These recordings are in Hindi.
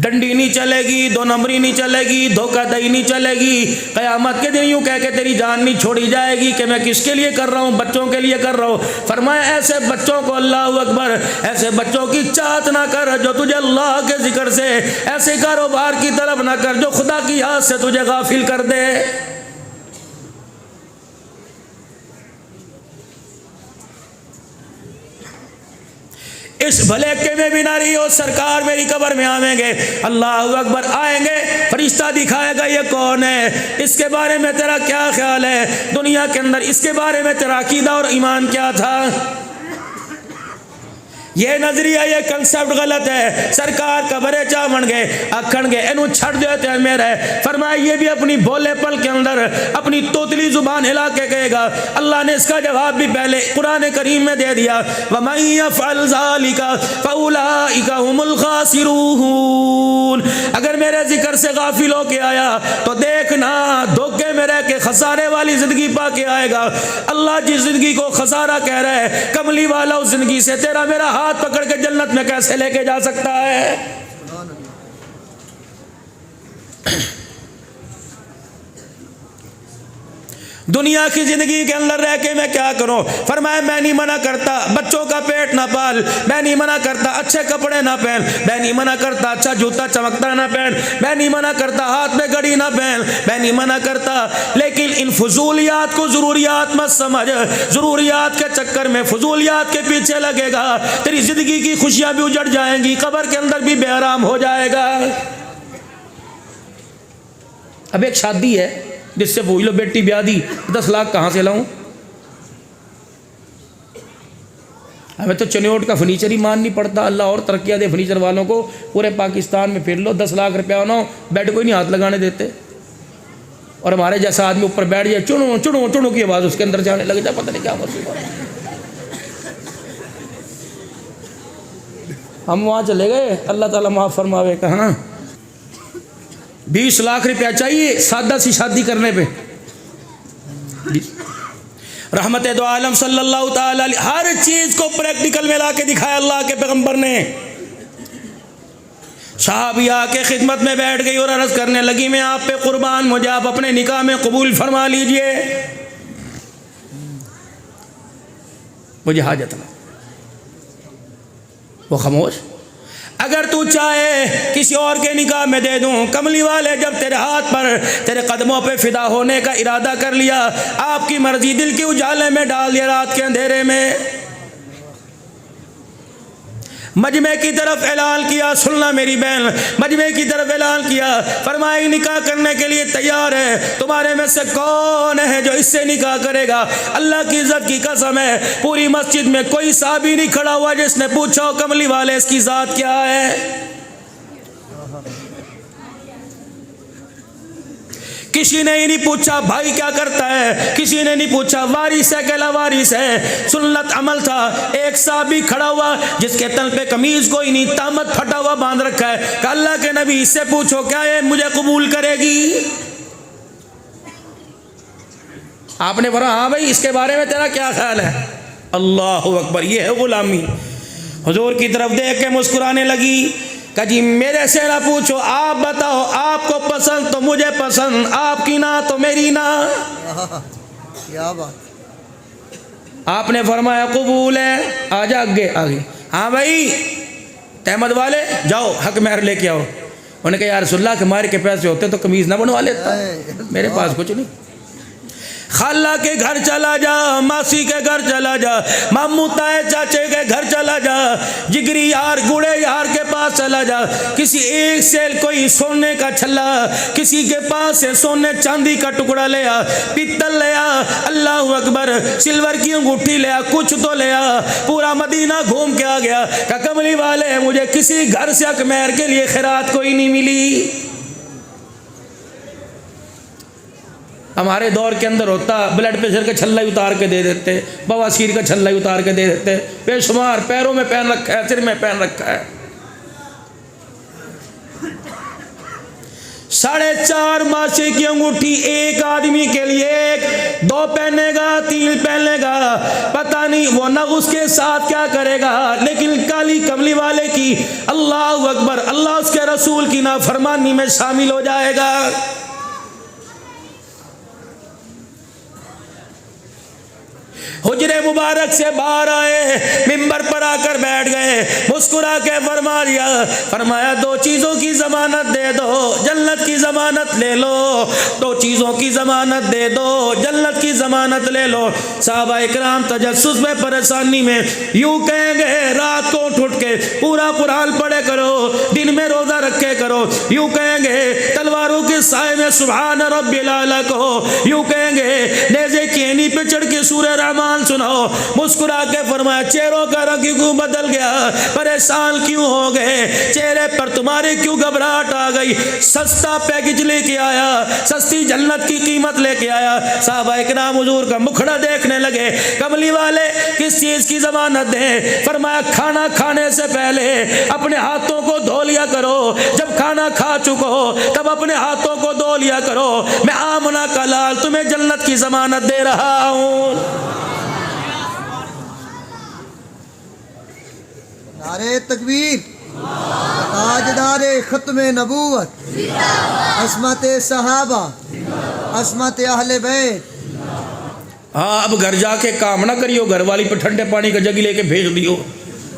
डंडी नहीं चलेगी, दो नंबरी नहीं चलेगी, धोखाधड़ी नहीं चलेगी। क़यामत के दिन यूँ कह के तेरी जान नहीं छोड़ी जाएगी कि मैं किसके लिए कर रहा हूँ, बच्चों के लिए कर रहा हूँ। फरमाया ऐसे बच्चों को, अल्लाह अकबर, ऐसे बच्चों की चाहत ना कर जो तुझे अल्लाह के जिक्र से, ऐसे कारोबार की तरफ ना कर जो खुदा की याद से तुझे गाफिल कर दे। इस भलेखे में भी ना रही हो, सरकार मेरी कब्र में आवेंगे, अल्लाह अकबर, आएंगे, फरिश्ता दिखाएगा ये कौन है, इसके बारे में तेरा क्या ख्याल है, दुनिया के अंदर इसके बारे में तेरा अकीदा और ईमान क्या था। ये नजरिया, ये कंसेप्ट गलत है। सरकार कबरे चा बन गए, अखन गए, इनू छड़ देते हैं मेरे। फरमाया ये भी अपनी भोले पल के अंदर अपनी तोतली जुबान हिला के कहेगा। अल्लाह ने इसका जवाब भी पहले कुरान करीम में दे दिया, वमन यफ़अल ज़ालिका फ़उलाइका हुमुल ख़ासिरून। अगर मेरे जिक्र से गाफिल होके आया तो देखना धोखे में रह के खसारे वाली जिंदगी पा के आएगा। अल्लाह जिस जिंदगी को खसारा कह रहा है, कमली वाला उस जिंदगी से तेरा मेरा हाथ पकड़ के जन्नत में कैसे लेके जा सकता है। दुनिया की जिंदगी के अंदर रह के मैं क्या करूं। फरमाया मैं नहीं मना करता बच्चों का पेट ना पाल, मैं नहीं मना करता अच्छे कपड़े ना पहन, मैं नहीं मना करता अच्छा जूता चमकता ना पहन, मैं नहीं मना करता हाथ में घड़ी ना पहन, मैं नहीं मना करता, लेकिन इन फजूलियात को जरूरियात मत समझ। जरूरियात के चक्कर में फजूलियात के पीछे लगेगा, तेरी जिंदगी की खुशियां भी उजड़ जाएंगी, कब्र के अंदर भी बेआराम हो जाएगा। अब एक शादी है जिससे पूछ लो बेटी ब्याह दी, 10 लाख कहाँ से लाऊं। हमें तो चनियोट का फर्नीचर ही मान नहीं पड़ता। अल्लाह और तरक्कियाँ दे फर्नीचर वालों को, पूरे पाकिस्तान में फिर लो, 10 लाख रुपया ना बेड को ही नहीं हाथ लगाने देते। और हमारे जैसा आदमी ऊपर बैठ जाए, चुनो चुनो चुनो की आवाज़ उसके अंदर जाने लग जाए, पता नहीं क्या मसूबा। हम वहाँ चले गए, अल्लाह ताला माफ़ फरमावे, कहाँ 20 लाख रुपया चाहिए सादा सी शादी करने पे। रहमत दो आलम सल्लल्लाहु ताला अलैहि, हर चीज़ को प्रैक्टिकल में ला के दिखाया अल्लाह के पैगंबर ने। साहबिया के खिदमत में बैठ गई और अर्ज़ करने लगी, मैं आप पे कुर्बान, मुझे आप अपने निकाह में कबूल फरमा लीजिए, मुझे हाजत ना। वो खामोश। अगर तू चाहे किसी और के निकाह में दे दूं। कमली वाले जब तेरे हाथ पर तेरे कदमों पे फिदा होने का इरादा कर लिया, आपकी मर्जी दिल के उजाले में डाल दिया, रात के अंधेरे में मजमे की तरफ ऐलान किया, सुनना मेरी बहन, मजमे की तरफ ऐलान किया, फरमाई निकाह करने के लिए तैयार है, तुम्हारे में से कौन है जो इससे निकाह करेगा। अल्लाह की इज्जत की कसम है, पूरी मस्जिद में कोई साहबी नहीं खड़ा हुआ जिसने पूछा हो कमली वाले इसकी जात क्या है। किसी ने ही नहीं पूछा भाई क्या करता है, किसी ने नहीं पूछा वारिस है कहला वारिस है। सुन्नत अमल था। एक साहबी खड़ा हुआ जिसके तन पे कमीज कोई नहीं, तामत फटा हुआ बांध रखा है, अल्लाह के नबी इससे पूछो क्या ये मुझे कबूल करेगी। आपने बोला हाँ भाई इसके बारे में तेरा क्या ख्याल है। अल्लाह अकबर, ये है गुलामी। हुजूर की तरफ देख के मुस्कुराने लगी, कहा जी मेरे से ना पूछो, आप बताओ, आपको पसंद तो मुझे पसंद, आपकी ना तो मेरी ना। क्या बात। आपने फरमाया कबूल है, आजा आगे आगे। हाँ भाई तहमद वाले जाओ हक महर लेके आओ। उन्होंने कहा यार रसूलुल्लाह के मार के पैसे होते तो कमीज ना बनवा लेता, मेरे पास कुछ नहीं। खाला के घर चला जा, मासी के घर चला जा, मामू ताए चाचे के घर चला जा, जिगरी यार गुड़े यार के पास चला जा, किसी एक से कोई सोने का छल्ला किसी के पास से सोने चांदी का टुकड़ा ले आ, पित्तल ले आ, अल्लाह अकबर, सिल्वर की अंगूठी ले आ, कुछ तो ले आ। पूरा मदीना घूम के आ गया, कमली वाले मुझे किसी घर से अकमेर के लिए खैरात कोई नहीं मिली। हमारे दौर के अंदर होता ब्लड प्रेशर का छल्ला उतार के दे देते, बवासीर का छल्ला उतार के दे देते, बेशुमार पैरों में पहन रखा है, सिर में पहन रखा है। 4.5 मासे की अंगूठी एक आदमी के लिए, एक 2 पहनेगा 3 पहनेगा, पता नहीं वो न उसके साथ क्या करेगा, लेकिन काली कमली वाले की जाएगी। अल्लाह अकबर, अल्लाह उसके रसूल की नाफरमानी में शामिल हो जाएगा। हुजरे मुबारक से बाहर आए, मिंबर पर आकर बैठ गए, मुस्कुरा के फरमा दिया, फरमाया दो चीज़ों की ज़मानत दे दो, जन्नत की ज़मानत ले लो। दो चीज़ों की ज़मानत दे दो, जन्नत की ज़मानत ले लो। साहबा इकराम तजस्सुस में, परेशानी में यूँ कहेंगे, रात को उठ के पूरा कुरान पढ़े करो, दिन में रोज़ा रखे करो। यूँ कहेंगे तलवारों के साए में सुभान रब्बिल आला कहो। यूँ कहेंगे नेज़े केनी पे चढ़ के सूरह रहमान सुनाओ। मुस्कुरा के फरमाया चेहरों का रंग क्यों बदल गया, परेशान क्यों हो गए, चेहरे पर तुम्हारे क्यों घबराहट आ गई। सस्ता पैकेज लेके आया, सस्ती जन्नत की कीमत लेके आया। साहबा इकराम हुजूर का मुखड़ा देखने लगे। कमली वाले किस चीज की जमानत दें? फरमाया खाना खाने से पहले अपने हाथों को धो लिया करो, जब खाना खा चुको तब अपने हाथों को धो लिया करो। मैं आमना का लाल तुम्हें जन्नत की जमानत दे रहा हूं। नारे तकबीर, ताजदारे खत्मे नबूवत, अस्मत सहाबा, अस्मत अहले बैत। हाँ, अब घर जाके काम ना करियो, घर वाली पे ठंडे पानी का जगी लेके भेज दियो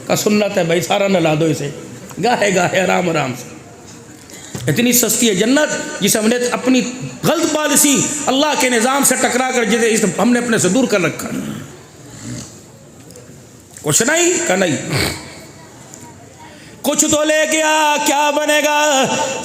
का सुन्नत है भाई, सारा नला दो इसे, गाहे गाहे आराम आराम से। इतनी सस्ती है जन्नत जिसे हमने अपनी गलत पॉलिसी अल्लाह के निज़ाम से टकरा कर जिसे हमने अपने से दूर कर रखा। कुछ नहीं का नहीं, कुछ तो ले गया, क्या बनेगा?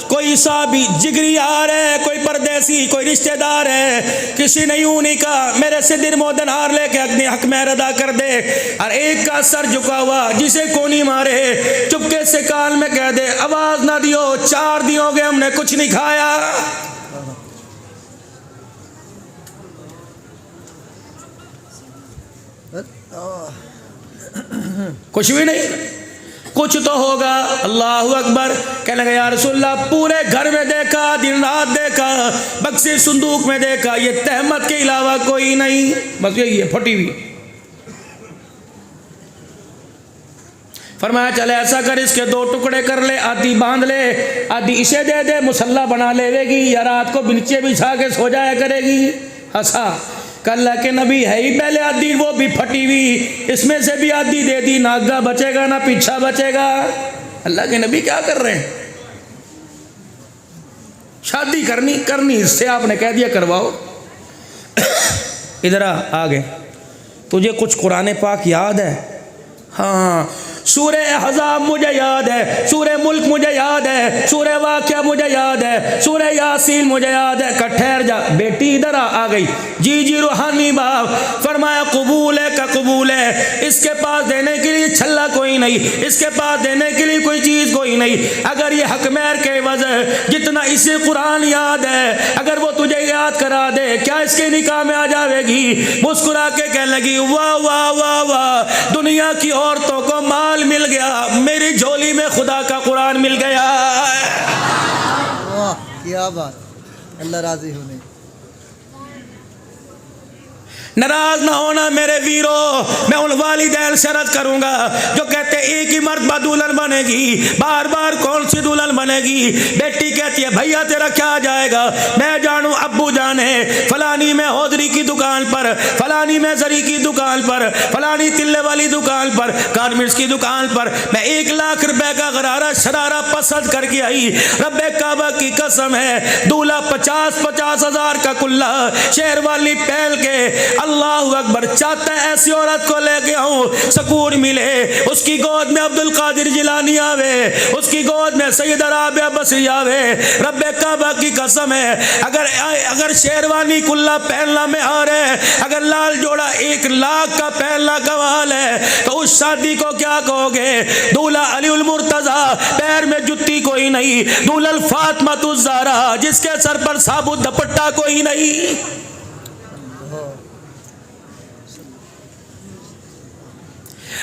कोई साबी जिगरी यार है, कोई परदेसी, कोई रिश्तेदार है, किसी ने यूं नहीं कहा मेरे से दिल मोदन हार लेके अपने हक में अदा कर दे। और एक का सर झुका हुआ जिसे कोनी मारे, चुपके से कान में कह दे आवाज ना दियो, 4 दिन हो गए हमने कुछ नहीं खाया। कुछ भी नहीं, कुछ तो होगा। अल्लाह अकबर। कहने लगा या रसूलल्लाह पूरे घर में देखा, दिन रात देखा, बक्से संदूक में देखा, ये तहमत के अलावा कोई नहीं, बस यही है फटी हुई। फरमाया चले ऐसा कर, इसके 2 टुकड़े कर ले, आधी बांध ले, आधी इसे दे दे, मुसल्ला बना लेगी या रात को नीचे बिछा के सो जाया करेगी। हंसा। अल्लाह के नबी है ही पहले आधी, वो भी फटी हुई, इसमें से भी आधी दे दी, ना आगा बचेगा ना पीछा बचेगा। अल्लाह के नबी क्या कर रहे हैं? शादी करनी इससे आपने कह दिया करवाओ। इधर आ गए, तुझे कुछ कुरान पाक याद है? हाँ, सूरे अहज़ाब मुझे याद है, सूरे मुल्क मुझे याद है, सूरे वाक़िया मुझे याद है, सूरे यासीन मुझे याद है। ठहर जा बेटी, इधर आ गई। जी रूहानी बाप। फरमाया कबूल है का कबूल है, इसके पास देने के लिए छल्ला कोई नहीं, इसके पास देने के लिए कोई चीज़ कोई नहीं। अगर ये हकमैर के वजह जितना इसे कुरान याद है, अगर वो तुझे याद करा दे, क्या इसके निकाह में आ जाएगी? मुस्कुरा के कहने लगी वाह वाह वाह वाह, दुनिया की औरतों को माल मिल गया, मेरी झोली में खुदा का कुरान मिल गया। वाह क्या बात, अल्लाह राजी होने। नाराज ना होना मेरे वीरों, मैं उन वालिदैन से रद्द करूंगा जो कहते एक ही मर्तबा दुल्हन बनेगी, बार बार कौन सी दुल्हन बनेगी? बेटी कहती है भैया तेरा क्या जाएगा? मैं जानूं अब्बू जाने, फलानी में हौदरी की दुकान पर, फलानी में जरी की दुकान पर, फलानी तिल्ले वाली दुकान पर, गारमेंट्स की दुकान पर मैं 1 लाख रुपए का गरारा शरारा पसंद करके आई। रब्बे काबा की कसम है, दूल्हा 50-50 हज़ार का कुल्ला शेर वाली पहन के, अल्लाह अकबर, चाहता है ऐसी औरत को लेके आऊं, सुकून मिले, उसकी गोद में अब्दुल कादिर जिलानी आवे, उसकी गोद में सैयद राबिया बसरी आवे। रब्बे काबा की कसम है, अगर शेरवानी कुल्ला पहनना में आ रहे, अगर लाल जोड़ा 1 लाख का पहनना कमाल है, तो उस शादी को क्या कहोगे? दूल्हा अली उल मुर्तजा, पैर में जुत्ती कोई नहीं, दूल्हा फातिमा तुज ज़हरा, जिसके सर पर साबुत दुपट्टा कोई नहीं।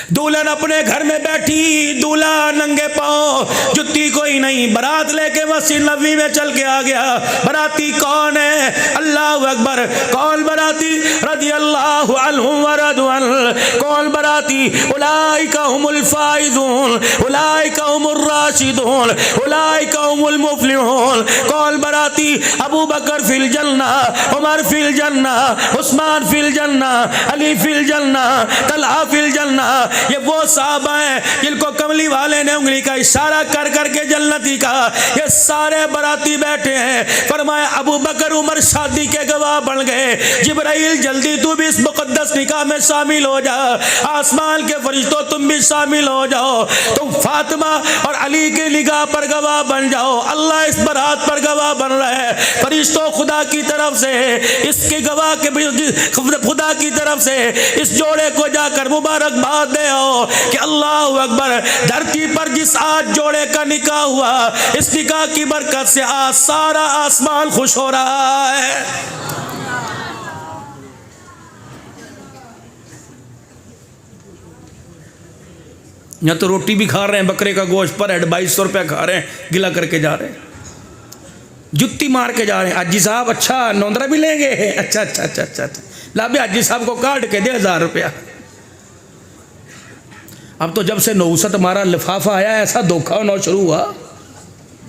दुल्हन अपने घर में बैठी, दूल्हा नंगे पांव, जुत्ती कोई नहीं, बारात लेके मस्जिद नबवी में चल के आ गया। बाराती कौन है? अल्लाह अकबर। कौन बाराती? रज़ी अल्लाहु अन्हुम व रज़ू अन्हु। कौन बाराती? उलाइका हुमुल फाइज़ून, उलाइका हुमुर राशिदून, उलाइका हुमुल मुफ़लिहून। कौन बाराती? अबू बकर फिल जन्ना, उमर फिल जन्ना, उस्मान फिल जन्ना, अली फिल जन्ना, तलहा फिल जन्ना। ये वो साहबा हैं जिनको कमली वाले ने उंगली का इशारा कर करके जन्नती कहा। ये सारे बराती बैठे हैं। फरमाया अबू बकर उमर शादी के गवाह बन गए। जिब्राइल जल्दी तू भी इस मुकद्दस निकाह में शामिल हो जा। आसमान के फरिश्तों तुम भी शामिल हो जाओ। तुम फातिमा और अली के निगाह पर गवाह बन जाओ। अल्लाह इस बारात पर गवाह बन रहा है। फरिश्तों खुदा की तरफ से इसके गवाह के खुदा की तरफ से इस जोड़े को जाकर मुबारकबाद दे आओ कि अल्लाह अकबर, धरती पर जिस आज जोड़े का निकाह हुआ, इस निकाह की बरकत से आज सारा आसमान खुश हो रहा है। यहाँ तो रोटी भी खा रहे हैं, बकरे का गोश्त पर हेड 2200 रुपया खा रहे हैं, गिला करके जा रहे हैं, जुत्ती मार के जा रहे हैं। हाजी साहब अच्छा नौंदरा भी लेंगे? अच्छा अच्छा अच्छा अच्छा अच्छा, ला भी हाजी साहब को काट के दे 1000 रुपया। अब तो जब से नौसत हमारा लिफाफा आया ऐसा धोखा होना शुरू हुआ,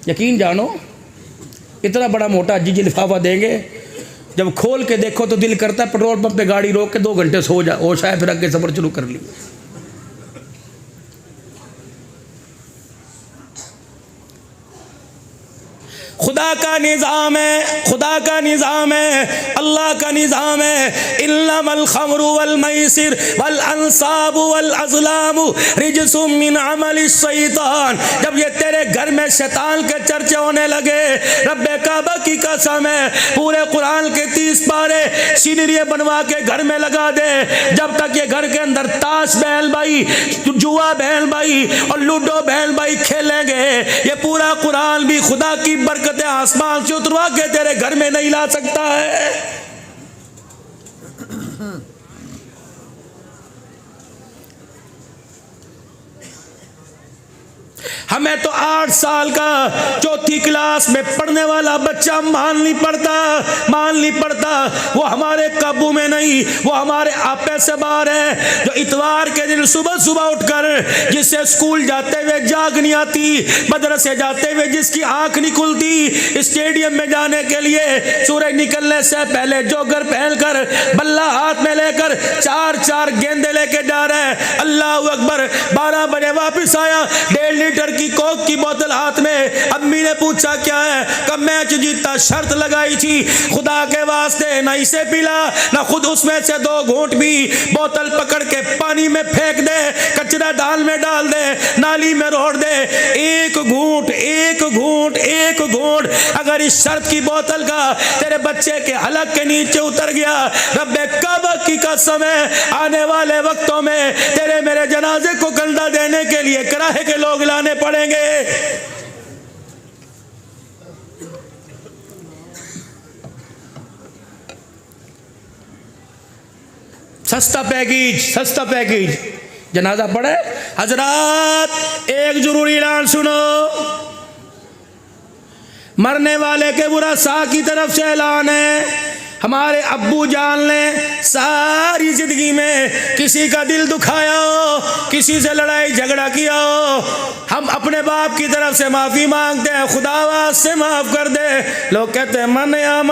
यकीन जानो। इतना बड़ा मोटा हाजी जी लिफाफा देंगे, जब खोल के देखो तो दिल करता है पेट्रोल पंप पे गाड़ी रोक के 2 घंटे सो जा, होश आए फिर आगे सफर शुरू कर ली। खुदा का निज़ाम है, खुदा का निज़ाम है, अल्लाह का निज़ाम है। इन्नमल खम्रु वल मैसिर वल अंसाबु वल अज़लामु रिजसुम मिन अमलि शैतान। जब ये तेरे घर में शैतान के चर्चे होने लगे, रब्बे काबा की कसम है, पूरे कुरान के 30 पारे सीनरी बनवा के घर में लगा दे। जब तक ये घर के अंदर ताश बहन भाई, जुआ बहन भाई और लूडो बहन भाई खेलेंगे, ये पूरा कुरान भी खुदा की बरकत आसमान से उतरवा के तेरे घर में नहीं ला सकता है। हमें तो 8 साल का 4थी क्लास में पढ़ने वाला बच्चा मान नहीं पड़ता। वो हमारे काबू में नहीं, वो हमारे आपे से बाहर है। जो इतवार के दिन सुबह सुबह उठकर जिससे स्कूल जाते हुए जाग नहीं आती, मदरसे जाते हुए जिसकी आंख नहीं खुलती, स्टेडियम में जाने के लिए सूरज निकलने से पहले जोगर पहनकर बल्ला हाथ में लेकर 4-4 गेंदे लेके जा रहा है। अल्लाह अकबर। 12 बजे वापस आया, 1.5 लीटर की कोक की बोतल हाथ में। अम्मी ने पूछा क्या है? कब मैच जीता, शर्त लगाई थी, खुदा के वास्ते ना इसे पिला ना खुद उसमें से 2 घूंट भी। बोतल पकड़ के पानी में फेंक दे, कचरा दाल में डाल दे, नाली में रोड़ दे। एक घूंट अगर इस शर्त की बोतल का तेरे बच्चे के हलक के नीचे उतर गया, रब्बे काबा की कसम है, आने वाले वक्तों में तेरे मेरे जनाजे को कंधा देने के लिए कराहे के लोग लाने पड़ेंगे। सस्ता पैकेज जनाजा पड़े। हजरात एक जरूरी ऐलान सुनो, मरने वाले के बुरासा की तरफ से ऐलान है। हमारे अब्बू जान ने सारी जिंदगी में किसी का दिल दुखाया हो, किसी से लड़ाई झगड़ा किया हो, हम अपने बाप की तरफ से माफ़ी मांगते हैं, खुदावास से माफ़ कर दे। लोग कहते हैं मनया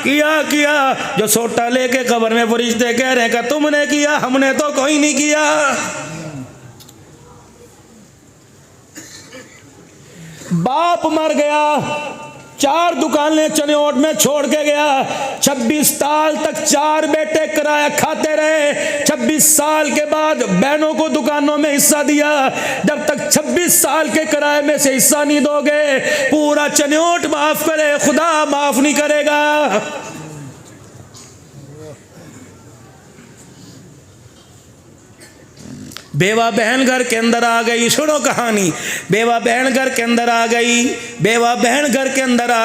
किया। जो सोटा लेके कब्र में फरिश्ते कह रहे हैं कि तुमने किया, हमने तो कोई नहीं किया। बाप मर गया, 4 दुकानें चनियोट में छोड़ के गया। 26 साल तक 4 बेटे किराया खाते रहे। 26 साल के बाद बहनों को दुकानों में हिस्सा दिया। जब तक 26 साल के किराए में से हिस्सा नहीं दोगे, पूरा चनियोट माफ करे, खुदा माफ नहीं करेगा। बेवा बहन घर के अंदर आ गई। सुनो कहानी। बेवा बहन घर के अंदर आ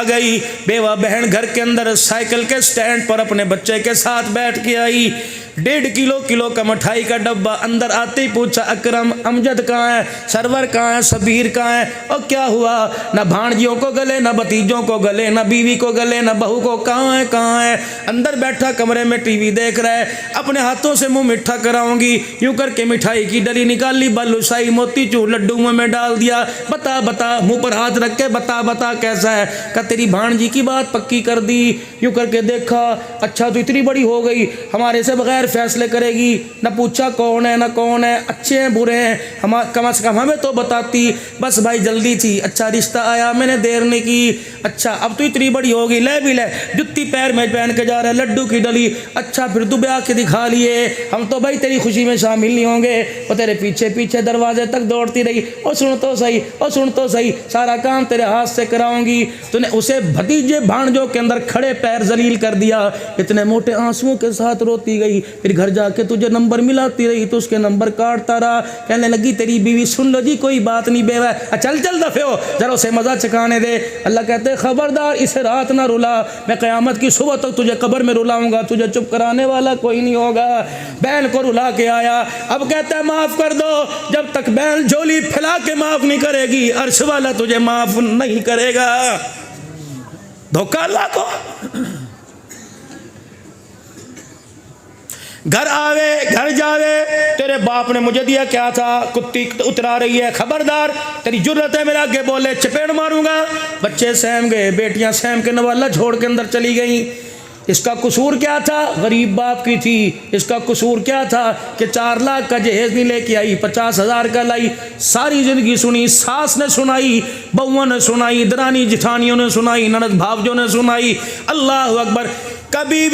गई। बेवा बहन घर के अंदर साइकिल के स्टैंड पर अपने बच्चे के साथ बैठ के आई। 1.5 किलो का मिठाई का डब्बा। अंदर आते ही पूछा अकरम अमजद कहाँ है, सरवर कहाँ है, सबीर कहाँ है। और क्या हुआ, ना भाणजियों को गले, ना भतीजों को गले, ना बीवी को गले, ना बहू को, कहाँ है कहाँ है। अंदर बैठा कमरे में टीवी देख रहा है, अपने हाथों से मुंह मिठा कराऊंगी, यूं करके मिठाई की डली निकाल ली, बालूशाही मोतीचूर लड्डू मुंह में डाल दिया। बता बता, मुंह पर हाथ रख के बता बता कैसा है। का तेरी भाणजी की बात पक्की कर दी। यूं करके देखा, अच्छा तो इतनी बड़ी हो गई, हमारे से बगैर फैसले करेगी, ना पूछा कौन है ना कौन है, अच्छे हैं बुरे हैं, हम कम से कम हमें तो बताती। बस भाई जल्दी थी, अच्छा रिश्ता आया, मैंने देर नहीं की। अच्छा अब तो इतनी बड़ी हो गई, ले भी ले, जुत्ती पैर में पहन के जा रहा है, लड्डू की डली। अच्छा फिर तू ब्याह के दिखा लिए, हम तो भाई तेरी खुशी में शामिल नहीं होंगे। और तेरे पीछे पीछे दरवाजे तक दौड़ती रही, और सुन तो सही, और सुन तो सही, सारा काम तेरे हाथ से कराऊंगी। तूने उसे भतीजे भाणजों के अंदर खड़े पैर जलील कर दिया, इतने मोटे आंसुओं के साथ रोती गई। फिर घर जाके तुझे नंबर मिलाती रही तो उसके नंबर काटता रहा। कहने लगी तेरी बीवी, सुन लो जी कोई बात नहीं बेवा, चल चल दफे हो, जरा उसे मजा चखाने दे। अल्लाह कहते खबरदार इसे रात ना रुला, मैं क़यामत की सुबह तक तुझे कब्र में रुलाऊंगा, तुझे चुप कराने वाला कोई नहीं होगा। बहन को रुला के आया, अब कहता है माफ कर दो। जब तक बहन झोली फैला के माफ नहीं करेगी, अर्श वाला तुझे माफ नहीं करेगा। धोखा अल्लाह को। घर आवे घर जावे, तेरे बाप ने मुझे दिया क्या था, कुत्ती उतरा रही है, खबरदार तेरी जुर्रत है मेरे आगे बोले, चपेड़ मारूंगा। बच्चे सहम गए, बेटियां सहम के नवाला छोड़ के अंदर चली गई। इसका कसूर क्या था, गरीब बाप की थी। इसका कसूर क्या था कि 4 लाख का जहेज नहीं लेके आई, 50,000 का लाई। सारी जिंदगी सुनी, सास ने सुनाई, बहुओं ने सुनाई, दरानी जिठानियों ने सुनाई, ननद भावजों ने सुनाई। अल्लाह अकबर। कभी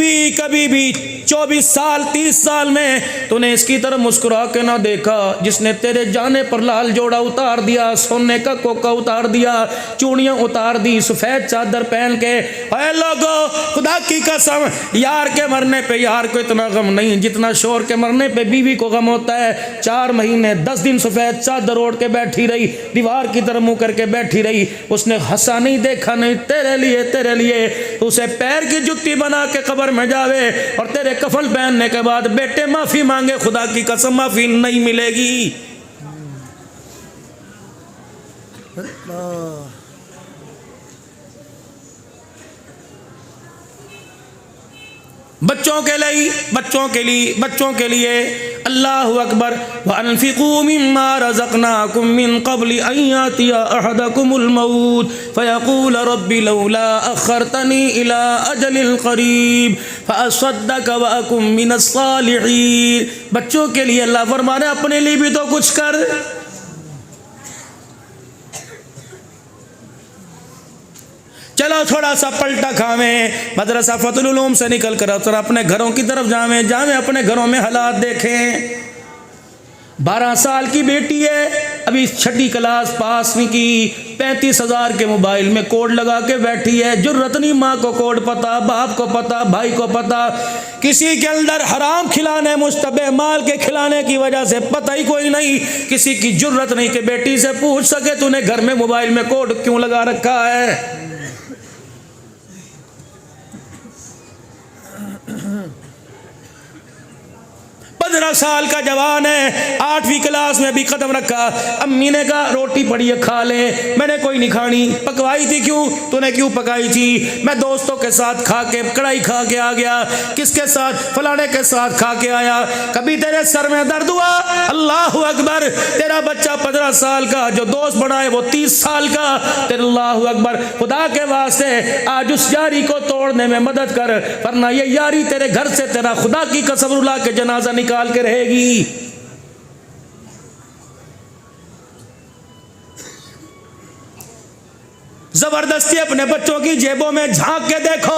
भी 24 साल 30 साल में तूने इसकी तरफ मुस्कुरा के ना देखा, जिसने तेरे जाने पर लाल जोड़ा उतार दिया, सोने का कोका उतार दिया, चूड़ियां उतार दी, सफेद चादर पहन के। अरे लोगो, खुदा की कसम, यार के मरने पे यार को इतना गम नहीं जितना शोर के मरने पे बीवी को गम होता है। 4 महीने 10 दिन सफेद चादर ओढ़ के बैठी रही, दीवार की तरफ मुंह करके बैठी रही। उसने हंसा नहीं, देखा नहीं, तेरे लिए उसे पैर की जुत्ती बना के कब्र में जावे और तेरे कफन पहनने के बाद बेटे माफी मांगे, खुदा की कसम माफी नहीं मिलेगी। बच्चों के लिए अल्लाहु अकबर। व अनफिकू मिम्मा रज़क़नाकुम मिन क़ब्लि अन यातिया अहदकुमुल मौत फ़यक़ूल रब्बि लौला अख़्ख़रतनी इला अजलिन क़रीब फ़अस्सद्दक़ व अकुम मिनस सालिहीन। बच्चों के लिए अल्लाह फरमाने अपने लिए भी तो कुछ कर। चलो थोड़ा सा पलटा खावें, मदरसा फतहुल उलूम से निकल कर अफसर अपने घरों की तरफ जावें अपने घरों में हालात देखें। 12 साल की बेटी है, अभी 6ठी क्लास पास नहीं की, 35,000 के मोबाइल में कोड लगा के बैठी है। जुर्रत नहीं, माँ को कोड पता, बाप को पता, भाई को पता। किसी के अंदर हराम खिलाने, मुश्तबे माल के खिलाने की वजह से पता ही कोई नहीं। किसी की जुर्रत नहीं कि बेटी से पूछ सके तूने घर में मोबाइल में कोड क्यों लगा रखा है। 15 साल का जवान है, 8वीं क्लास में भी कदम रखा। अम्मी ने कहा रोटी पड़ी है खा ले, मैंने कोई नहीं खानी। पकवाई थी क्यों, तूने क्यों पकाई थी? मैं दोस्तों के साथ खा के कढ़ाई खा के आ गया। किसके साथ? फलाने के साथ खा के आया। कभी तेरे सर में दर्द हुआ? अल्लाह अकबर। तेरा बच्चा 15 साल का, जो दोस्त बनाए वो 30 साल का। तेरे अल्लाह अकबर। खुदा के वास्ते आज उस यारी को तोड़ने में मदद कर, वरना ये यारी तेरे घर से तेरा खुदा की कसम रुला के जनाजा निकाल के रहेगी। जबरदस्ती अपने बच्चों की जेबों में झांक के देखो,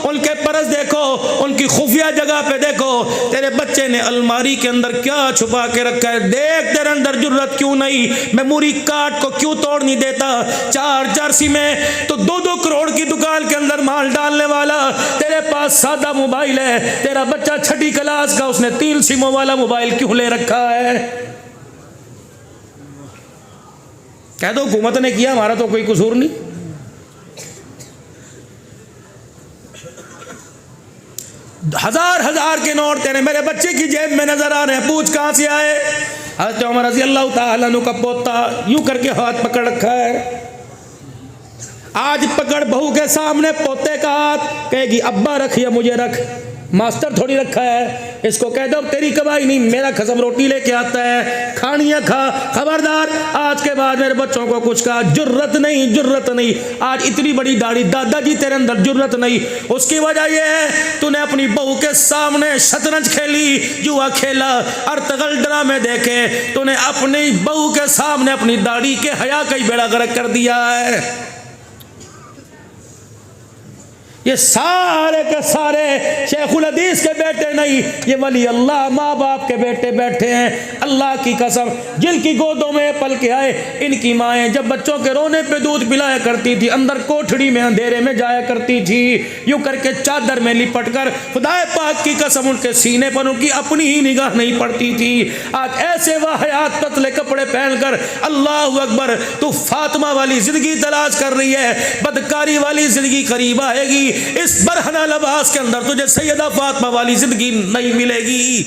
उनके परस देखो, उनकी खुफिया जगह पे देखो। तेरे बच्चे ने अलमारी के अंदर क्या छुपा के रखा है देख। तेरे अंदर जुर्रत क्यों नहीं? मेमोरी कार्ड को क्यों तोड़ नहीं देता? 4 में तो 2-2 करोड़ की दुकान के अंदर माल डालने वाला, तेरे पास सादा मोबाइल है। तेरा बच्चा 6ठी क्लास का, उसने 3 सिमों वाला मोबाइल क्यों ले रखा है? कह दो हुकूमत ने किया, हमारा तो कोई कसूर नहीं। हजार हजार के नोट तेरे मेरे बच्चे की जेब में नजर आ रहे हैं, पूछ कहाँ से आए। हज़रत उमर रज़ी अल्लाह ताला अन्हु का पोता यूं करके हाथ पकड़ रखा है, आज पकड़ बहू के सामने पोते का हाथ, कहेगी अब्बा रख या मुझे रख, मास्टर थोड़ी रखा है, इसको कह दो तेरी कमाई नहीं, मेरा खसम रोटी लेके आता है, खानी है खा, खबरदार आज के बाद मेरे बच्चों को कुछ कहा, जुर्रत नहीं, जुर्रत नहीं। आज इतनी बड़ी दाढ़ी, दादाजी तेरे अंदर जुर्रत नहीं। उसकी वजह यह है तूने अपनी बहू के सामने शतरंज खेली, जुआ खेला, अर्तगल ड्रामे देखे, तूने अपनी बहू के सामने अपनी दाढ़ी के हया का ही बेड़ा गर्क कर दिया है। ये सारे के सारे शेखुल हदीस के बेटे नहीं, ये वली अल्लाह माँ बाप के बेटे बैठे हैं। अल्लाह की कसम, जिनकी गोदों में पल के आए, इनकी माएँ जब बच्चों के रोने पे दूध पिलाया करती थी, अंदर कोठड़ी में अंधेरे में जाया करती थी, यूं करके चादर में लिपट कर, खुदाए पाक की कसम उनके सीने पर उनकी अपनी ही निगाह नहीं पड़ती थी। आज ऐसे वाहयात पतले कपड़े पहनकर अल्लाह अकबर तू फातिमा वाली जिंदगी तलाश कर रही है, बदकारी वाली जिंदगी करीब आएगी। इस बरहना लिबास के अंदर तुझे सैयदा फातिमा वाली जिंदगी नहीं मिलेगी।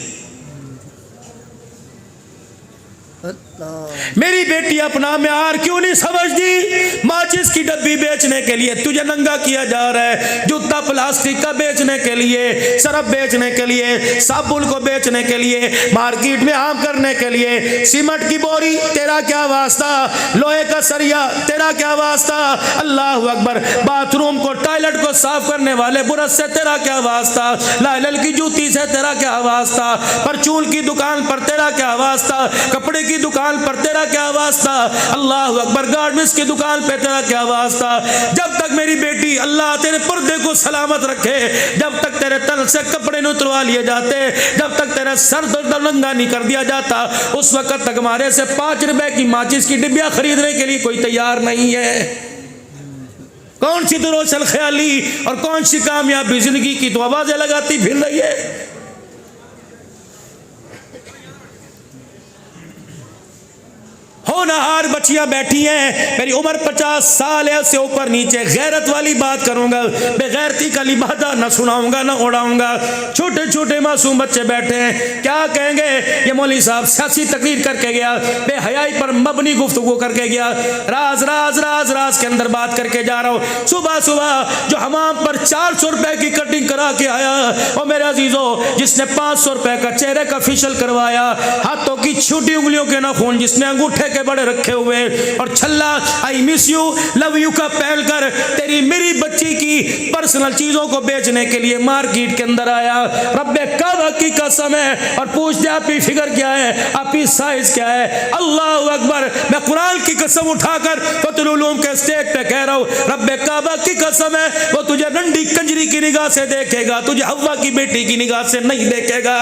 मेरी बेटी अपना म्यार क्यों नहीं समझती? माचिस की डब्बी बेचने के लिए तुझे नंगा किया जा रहा है, जूता प्लास्टिक का बेचने के लिए, सरफ बेचने के लिए, साबुन को बेचने के लिए, मार्केट में आम करने के लिए, सीमेंट की बोरी तेरा क्या वास्ता, लोहे का सरिया तेरा क्या वास्ता, अल्लाह अकबर, बाथरूम को टॉयलेट को साफ करने वाले बुरश से तेरा क्या वास्ता, लाइलल की जूती से तेरा क्या वास्ता, परचून की दुकान पर तेरा क्या वास्ता, कपड़े की दुकान पर तेरा क्या वास्ता, अल्लाह अकबर, गार्मेंट्स की दुकान पे तेरा क्या वास्ता। जब तक मेरी बेटी अल्लाह तेरे पर्दे को सलामत रखे, जब तक तेरे तन से कपड़े न उतरवा लिए जाते, जब तक तेरा सर नंगा नहीं कर दिया जाता, उस वक्त तक हमारे से 5 रुपए की माचिस की डिब्बियां खरीदने के लिए कोई तैयार नहीं है। कौन सी तो रोशन ख्याली और कौन सी कामयाबी जिंदगी की तो आवाजें लगाती फिर रही है। होनहार बच्चियां बैठी हैं, मेरी उम्र 50 साल है, उससे ऊपर नीचे, गैरत वाली बात करूंगा, बेगैरती का लिबादा न सुनाऊंगा न उड़ाऊंगा। छोटे छोटे मासूम बच्चे बैठे हैं, क्या कहेंगे ये मौलवी साहब सियासी तकरीर करके गया, बेहयाई पर मबनी गुफ्तगू करके गया, राज राज राज राज के अंदर बात करके जा रहा हूँ। सुबह सुबह जो हमाम पर 400 रुपए की कटिंग करा के आया, और मेरे अजीजों जिसने 500 रुपए का चेहरे का फेशियल करवाया, हाथों की छोटी उंगलियों के नाखून जिसने अंगूठे के बड़े रखे हुए, और छल्ला I miss you love you का पहनकर तेरी मेरी बच्ची की पर्सनल चीजों को बेचने के लिए मार्केट के अंदर आया। रब्बे काबा की कसम है, और पूछते आपकी फिगर क्या है, आपकी साइज क्या है। अल्लाह अकबर, मैं कुरान की कसम उठाकर फतहुल उलूम के स्टेज पे कह रहा हूँ, रब्बे काबा की कसम है, वो तुझे नंडी कंजरी की निगाह से देखेगा, तुझे हव्वा की बेटी की निगाह से नहीं देखेगा।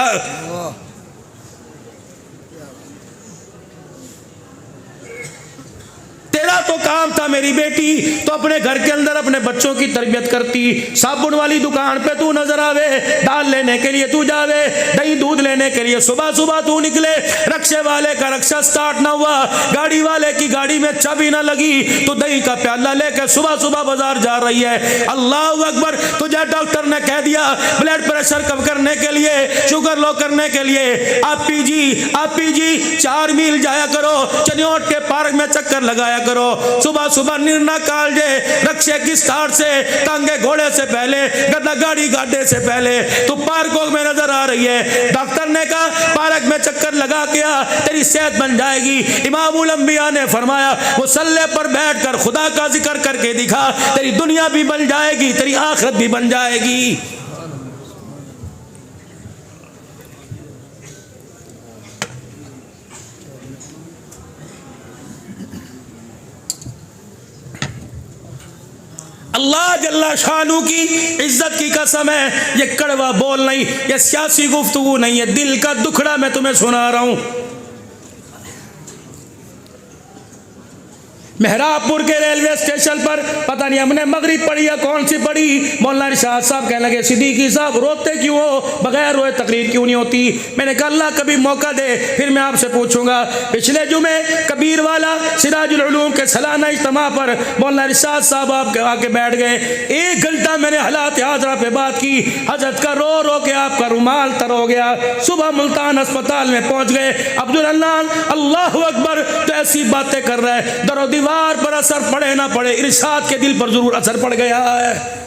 तेरा तो काम था मेरी बेटी तो अपने घर के अंदर अपने बच्चों की तरबियत करती, साबुन वाली दुकान पे तू नजर आवे, दाल लेने के लिए तू जावे, दही दूध लेने के लिए सुबह सुबह तू निकले, रक्शे वाले का रक्शा स्टार्ट ना हुआ, गाड़ी वाले की गाड़ी में चाबी ना लगी, तो दही का प्याला लेकर सुबह सुबह बाजार जा रही है। अल्लाह अकबर, तुझे डॉक्टर ने कह दिया ब्लड प्रेशर कम करने के लिए, शुगर लो करने के लिए आप जी 4 मील जाया करो, चनियोट के पार्क में चक्कर लगाया करो, सुबह सुबह निर्णय कालजे, रक्शे की स्टार्ट से, टांगे घोड़े से पहले, गद्दा गाड़ी गाड़े से पहले तू पार्कों में नजर आ रही है। डॉक्टर ने कहा पार्क में चक्कर लगा के आ, तेरी सेहत बन जाएगी। इमामुल अंबिया ने फरमाया मुसल्ले पर बैठकर खुदा का जिक्र करके दिखा, तेरी दुनिया भी बन जाएगी, तेरी आखिरत भी बन जाएगी। अल्लाह जल्ला शानू की इज्जत की कसम है, ये कड़वा बोल नहीं, ये सियासी गुफ्तगू नहीं है, दिल का दुखड़ा मैं तुम्हें सुना रहा हूं। मेहराबपुर के रेलवे स्टेशन पर पता पता नहीं हमने मगरिब पढ़ी या कौन सी पढ़ी। मौलाना इरशाद साहब कहने लगे सिद्दीकी साहब रोते क्यों हो, बगैर रोए तकरीर क्यों नहीं होती। मैंने कहा अल्लाह कभी मौका दे फिर मैं आपसे पूछूंगा। पिछले जुमे कबीर वाला सिराजुल उलूम के सालाना इज्तिमा पर मौलाना इरशाद साहब आप आके बैठ गए। 1 घंटा मैंने हालात हाजरा पे बात की। हजरत का रो रो के आपका रुमाल तर हो गया। सुबह मुल्तान अस्पताल में पहुंच गए। अब्दुल अल्लाह अल्लाह अकबर, तो ऐसी बातें कर रहा है, दरो दीवार पर असर पड़े ना पड़े इरशाद के दिल पर जरूर असर पड़ गया है।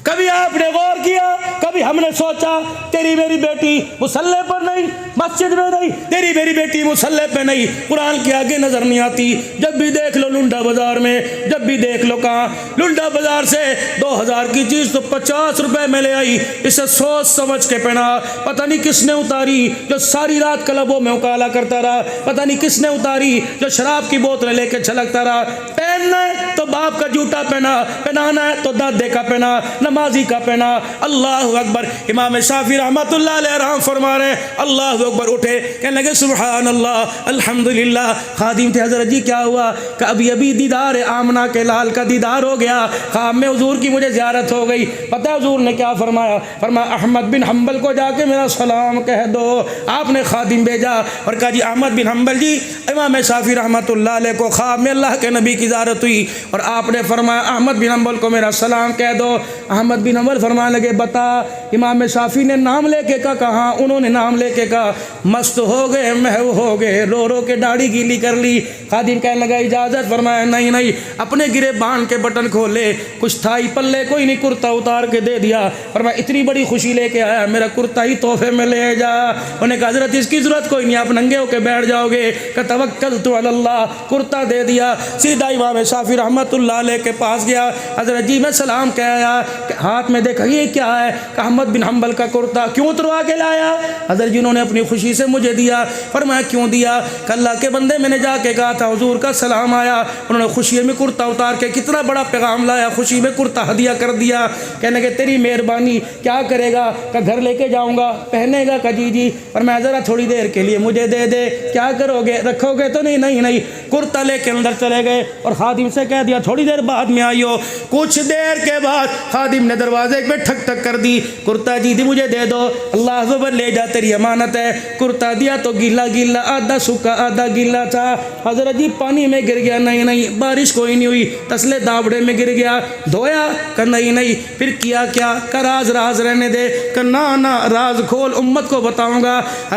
कभी आपने गौर किया, कभी हमने सोचा तेरी मेरी बेटी मुसल्ले पर नहीं, मस्जिद में नहीं, तेरी मेरी बेटी मुसल्ले पे नहीं, कुरान के आगे नजर नहीं आती। जब भी देख लो लुंडा बाजार में, जब भी देख लो कहाँ लुंडा बाजार से 2000 की चीज तो 50 रुपए में ले आई। इसे सोच समझ के पहना। पता नहीं किसने उतारी जो सारी रात क्लबों में उकाला करता रहा, पता नहीं किसने उतारी जो शराब की बोतलें लेके छलकता रहा। पहनना है तो बाप का जूता पहना, पहनाना है तो दादे का पहना, नमाजी का पहना। अल्लाह अकबर। इमाम शाफी रहमतुल्लाह अलैह रहम फरमा रहे अल्लाह अकबर, उठे कहने लगे सुभान अल्लाह अल्हम्दुलिल्लाह। खादिम थे हजरत जी क्या हुआ, कि अभी अभी दीदार आमना के लाल का दीदार हो गया, ख्वाब में हुजूर की मुझे ज़ियारत हो गई। पता है हुजूर ने क्या फरमाया, फरमाया अहमद बिन हम्बल को जाके मेरा सलाम कह दो। आपने खादिम भेजा और कहा जी अहमद बिन हम्बल जी, इमाम शाफी रहमतुल्लाह अलैह को ख्वाब में अल्लाह के नबी की ज़ियारत हुई और आपने फरमाया अहमद बिन हम्बल को मेरा सलाम कह दो। अहमद बिन हम्बल फरमाने लगे बता इमाम शाफी ने नाम लेके कहा, उन्होंने नाम लेके कहा मस्त हो गए, महव हो गए, रो रो के दाढ़ी गीली कर ली। खादिम कहने लगा इजाज़त, फरमाया नहीं नहीं, अपने गिरे बांध के बटन खोले, कुछ था ही पल्ले, कोई नहीं, कुर्ता उतार के दे दिया। फरमाया इतनी बड़ी खुशी लेके आया, मेरा कुर्ता ही तोहफे में ले जा। उन्होंने कहा हज़रत इसकी ज़रूरत कोई नहीं, आप नंगे होके बैठ जाओगे। का तवक्कल तो अल्लाह, कुर्ता दे दिया। सीधा इमाम शाफी रहमतुल्लाह अलैह के पास गया। हज़रत जी मैं सलाम कह आया, हाथ में देखा ये क्या है, अहमद बिन हम्बल का कुर्ता। क्यों उतरवा के लाया? हज़रत जी उन्होंने अपनी खुशी से मुझे दिया। फरमाया क्यों दिया? अल्लाह के बंदे मैंने जाके कहा था हुजूर का सलाम आया, उन्होंने खुशी में कुर्ता उतार के कितना बड़ा पैगाम लाया, खुशी में कुर्ता हदिया कर दिया। कहने के तेरी मेहरबानी, क्या करेगा? का घर लेके जाऊँगा, पहनेगा का जी। और मैं ज़रा थोड़ी देर के लिए मुझे दे दे। क्या करोगे, रखोगे तो नहीं? नहीं नहीं। कुर्ता लेके अंदर चले गए और खादिम से कह दिया थोड़ी देर बाद में आइयो। कुछ देर के बाद खादिम ने दरवाजे पे ठक ठक कर दी। कुर्ता जी मुझे दे दो, अल्लाह अकबर, ले जा तेरी अमानत है। कुर्ता दिया तो गीला गीला, आधा सूखा आधा गीला था। हजरत जी पानी में गिर गया, नहीं नहीं, बारिश कोई नहीं हुई, तसले दावड़े में गिर गया। धोया का नहीं नहीं, फिर किया क्या? का राज राज रहने दे। का ना ना, राज खोल, उम्मत को बताऊंगा।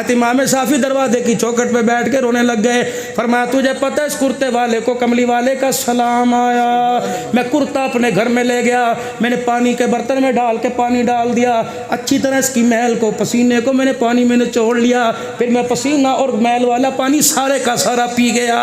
इमाम शाफी दरवाजे की चौखट पे बैठ के रोने लग गए। फरमाया तुझे पता है इस कुर्ते वाले को, कमली वाले का सलाम आया। मैं कुर्ता अपने घर में ले गया, मैंने पानी के बर्तन में डाल के पानी डाल दिया, अच्छी तरह इसकी मैल को, पसीने को मैंने पानी में निचोड़ लिया। फिर मैं पसीना और मैल वाला पानी सारे का सारा पी गया।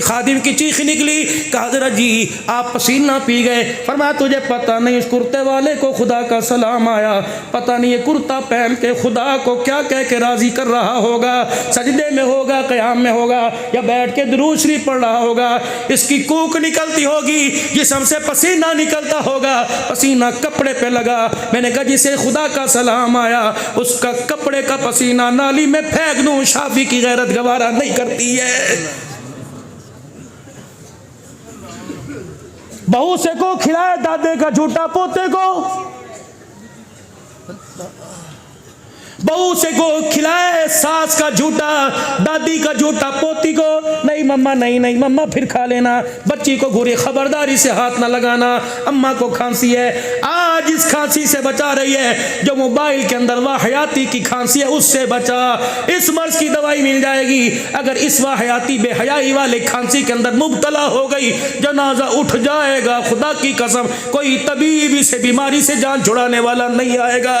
खादिम की चीख निकली, कहा हज़रत जी आप पसीना पी गए। फरमाया तुझे पता नहीं इस कुर्ते वाले को खुदा का सलाम आया, पता नहीं ये कुर्ता पहन के खुदा को क्या कह के राज़ी कर रहा होगा। सजदे में होगा, क़याम में होगा, या बैठ के दुरूद शरीफ पढ़ रहा होगा। इसकी कूक निकलती होगी, जिस्म से पसीना निकलता होगा, पसीना कपड़े पे लगा। मैंने कहा जिसे खुदा का सलाम आया उसका कपड़े का पसीना नाली में फेंक दूं, शाफी की गैरत गवारा नहीं करती है। बहू से को खिलाए दादे का झूठा पोते को, बहू से को खिलाए सास का झूठा, दादी का झूठा पोती को। नहीं मम्मा, नहीं नहीं मम्मा, फिर खा लेना। बच्ची को घूरे, खबरदारी से हाथ ना लगाना, अम्मा को खांसी है। आज इस खांसी से बचा रही है जो मोबाइल के अंदर वाहयाती की खांसी है, उससे बचा। इस मर्ज की दवाई मिल जाएगी। अगर इस वाहयाती बेहयाई वाले खांसी के अंदर मुब्तला हो गई, जनाजा उठ जाएगा। खुदा की कसम, कोई तबीब इस बीमारी से जान छुड़ाने वाला नहीं आएगा।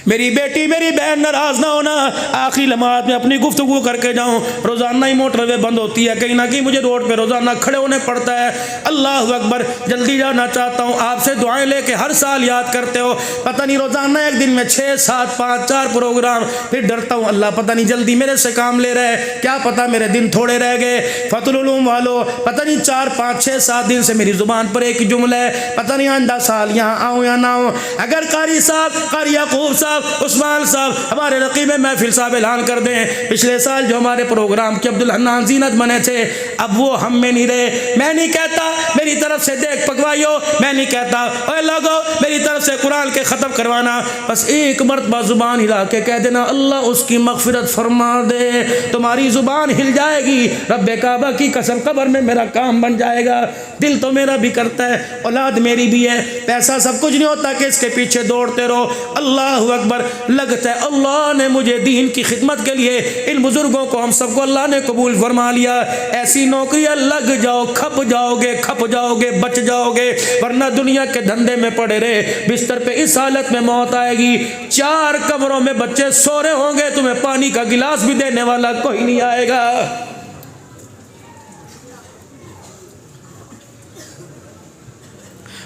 मेरी बेटी मेरी बहन नाराज ना होना, आखिरी लम्हात में अपनी गुफ्तगू करके जाऊं। रोज़ाना ही मोटरवे बंद होती है, कहीं ना कहीं मुझे रोड पे रोज़ाना खड़े होने पड़ता है। अल्लाह अकबर, जल्दी जाना चाहता हूँ। आपसे दुआएं लेके हर साल याद करते हो, पता नहीं रोज़ाना एक दिन में 6, 7, 5, 4 प्रोग्राम। फिर डरता हूँ अल्लाह पता नहीं जल्दी मेरे से काम ले रहे, क्या पता मेरे दिन थोड़े रह गए। फतुल उलूम वालों, पता नहीं 4, 5, 6, 7 दिन से मेरी ज़ुबान पर एक जुमला है, पता नहीं आइंदा साल यहाँ आऊँ या ना आऊँ। अगर कारी साहब, कारी याकूब साहब साहब, उस्मान साहब, हमारे रकीब महफिल साहब ऐलान कर दें, पिछले साल जो हमारे प्रोग्राम के अब्दुल हन्नान जीनत बने थे, अब वो हम में नहीं रहे। मैं नहीं कहता मेरी तरफ से देख पकवाइयो, मैं नहीं कहता ओए लोगो मेरी तरफ से कुरान के ख़त्म करवाना, बस एक मरतबा ज़ुबान हिला के कह देना अल्लाह उसकी मग़फ़िरत फरमा दे, तुम्हारी ज़ुबान हिल जाएगी। रब्बे काबा की कसम कब्र में मेरा काम बन जाएगा। दिल तो मेरा भी करता है, औलाद मेरी भी है, पैसा सब कुछ नहीं होता कि इसके पीछे दौड़ते रहो। अल्लाह अकबर, लगता है अल्लाह ने मुझे दीन की खिदमत के लिए, इन बुजुर्गों को हम सबको अल्लाह ने कबूल फरमा लिया। ऐसी नौकरियां लग जाओ, खप जाओगे, बच जाओगे, वरना दुनिया के धंधे में पड़े रहे बिस्तर पे इस हालत में मौत आएगी। 4 कमरों में बच्चे सो रहे होंगे, तुम्हें पानी का गिलास भी देने वाला कोई नहीं आएगा।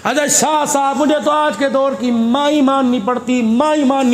अजय शाह साहब, मुझे तो आज के दौर की माई माननी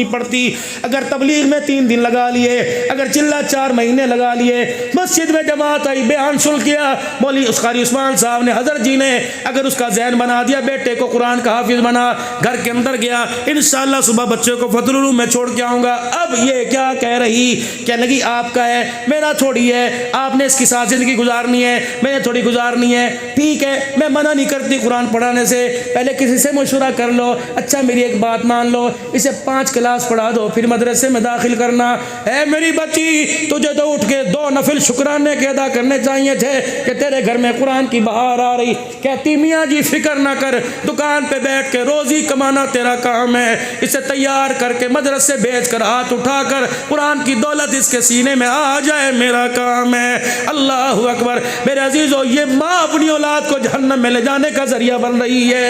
पड़ती। अगर तबलीग में 3 दिन लगा लिए, अगर चिल्ला 4 महीने लगा लिए, मस्जिद में जमात आई, बयान सुन किया, मौलवी कारी उस्मान साहब ने, हजरत जी ने अगर उसका जहन बना दिया, बेटे को कुरान का हाफिज बना, घर के अंदर गया, इंशाअल्लाह सुबह बच्चे को फतहुल उलूम में छोड़ के आऊँगा। अब ये क्या कह रही, क्या लगी आपका है, मेरा थोड़ी है, आपने इसकी साथ ज़िंदगी गुजारनी है, मैंने थोड़ी गुजारनी है। ठीक है, मैं मना नहीं करती कुरान पढ़ाने से, पहले किसी से मशवरा कर लो। अच्छा मेरी एक बात मान लो, इसे 5 क्लास पढ़ा दो, फिर मदरसे में दाखिल करना है। मेरी बच्ची, तुझे तो उठ के 2 नफिल शुक्राने के अदा करने चाहिए थे कि तेरे घर में कुरान की बहार आ रही। कहती मियाँ जी फिक्र ना कर, दुकान पे बैठ के रोजी कमाना तेरा काम है, इसे तैयार करके मदरसे भेज कर हाथ उठा कर कुरान की दौलत इसके सीने में आ जाए, मेरा काम है। अल्लाह अकबर। मेरे अजीजों, ये माँ अपनी औलाद को जहन्नम में ले जाने का जरिया बन रही है।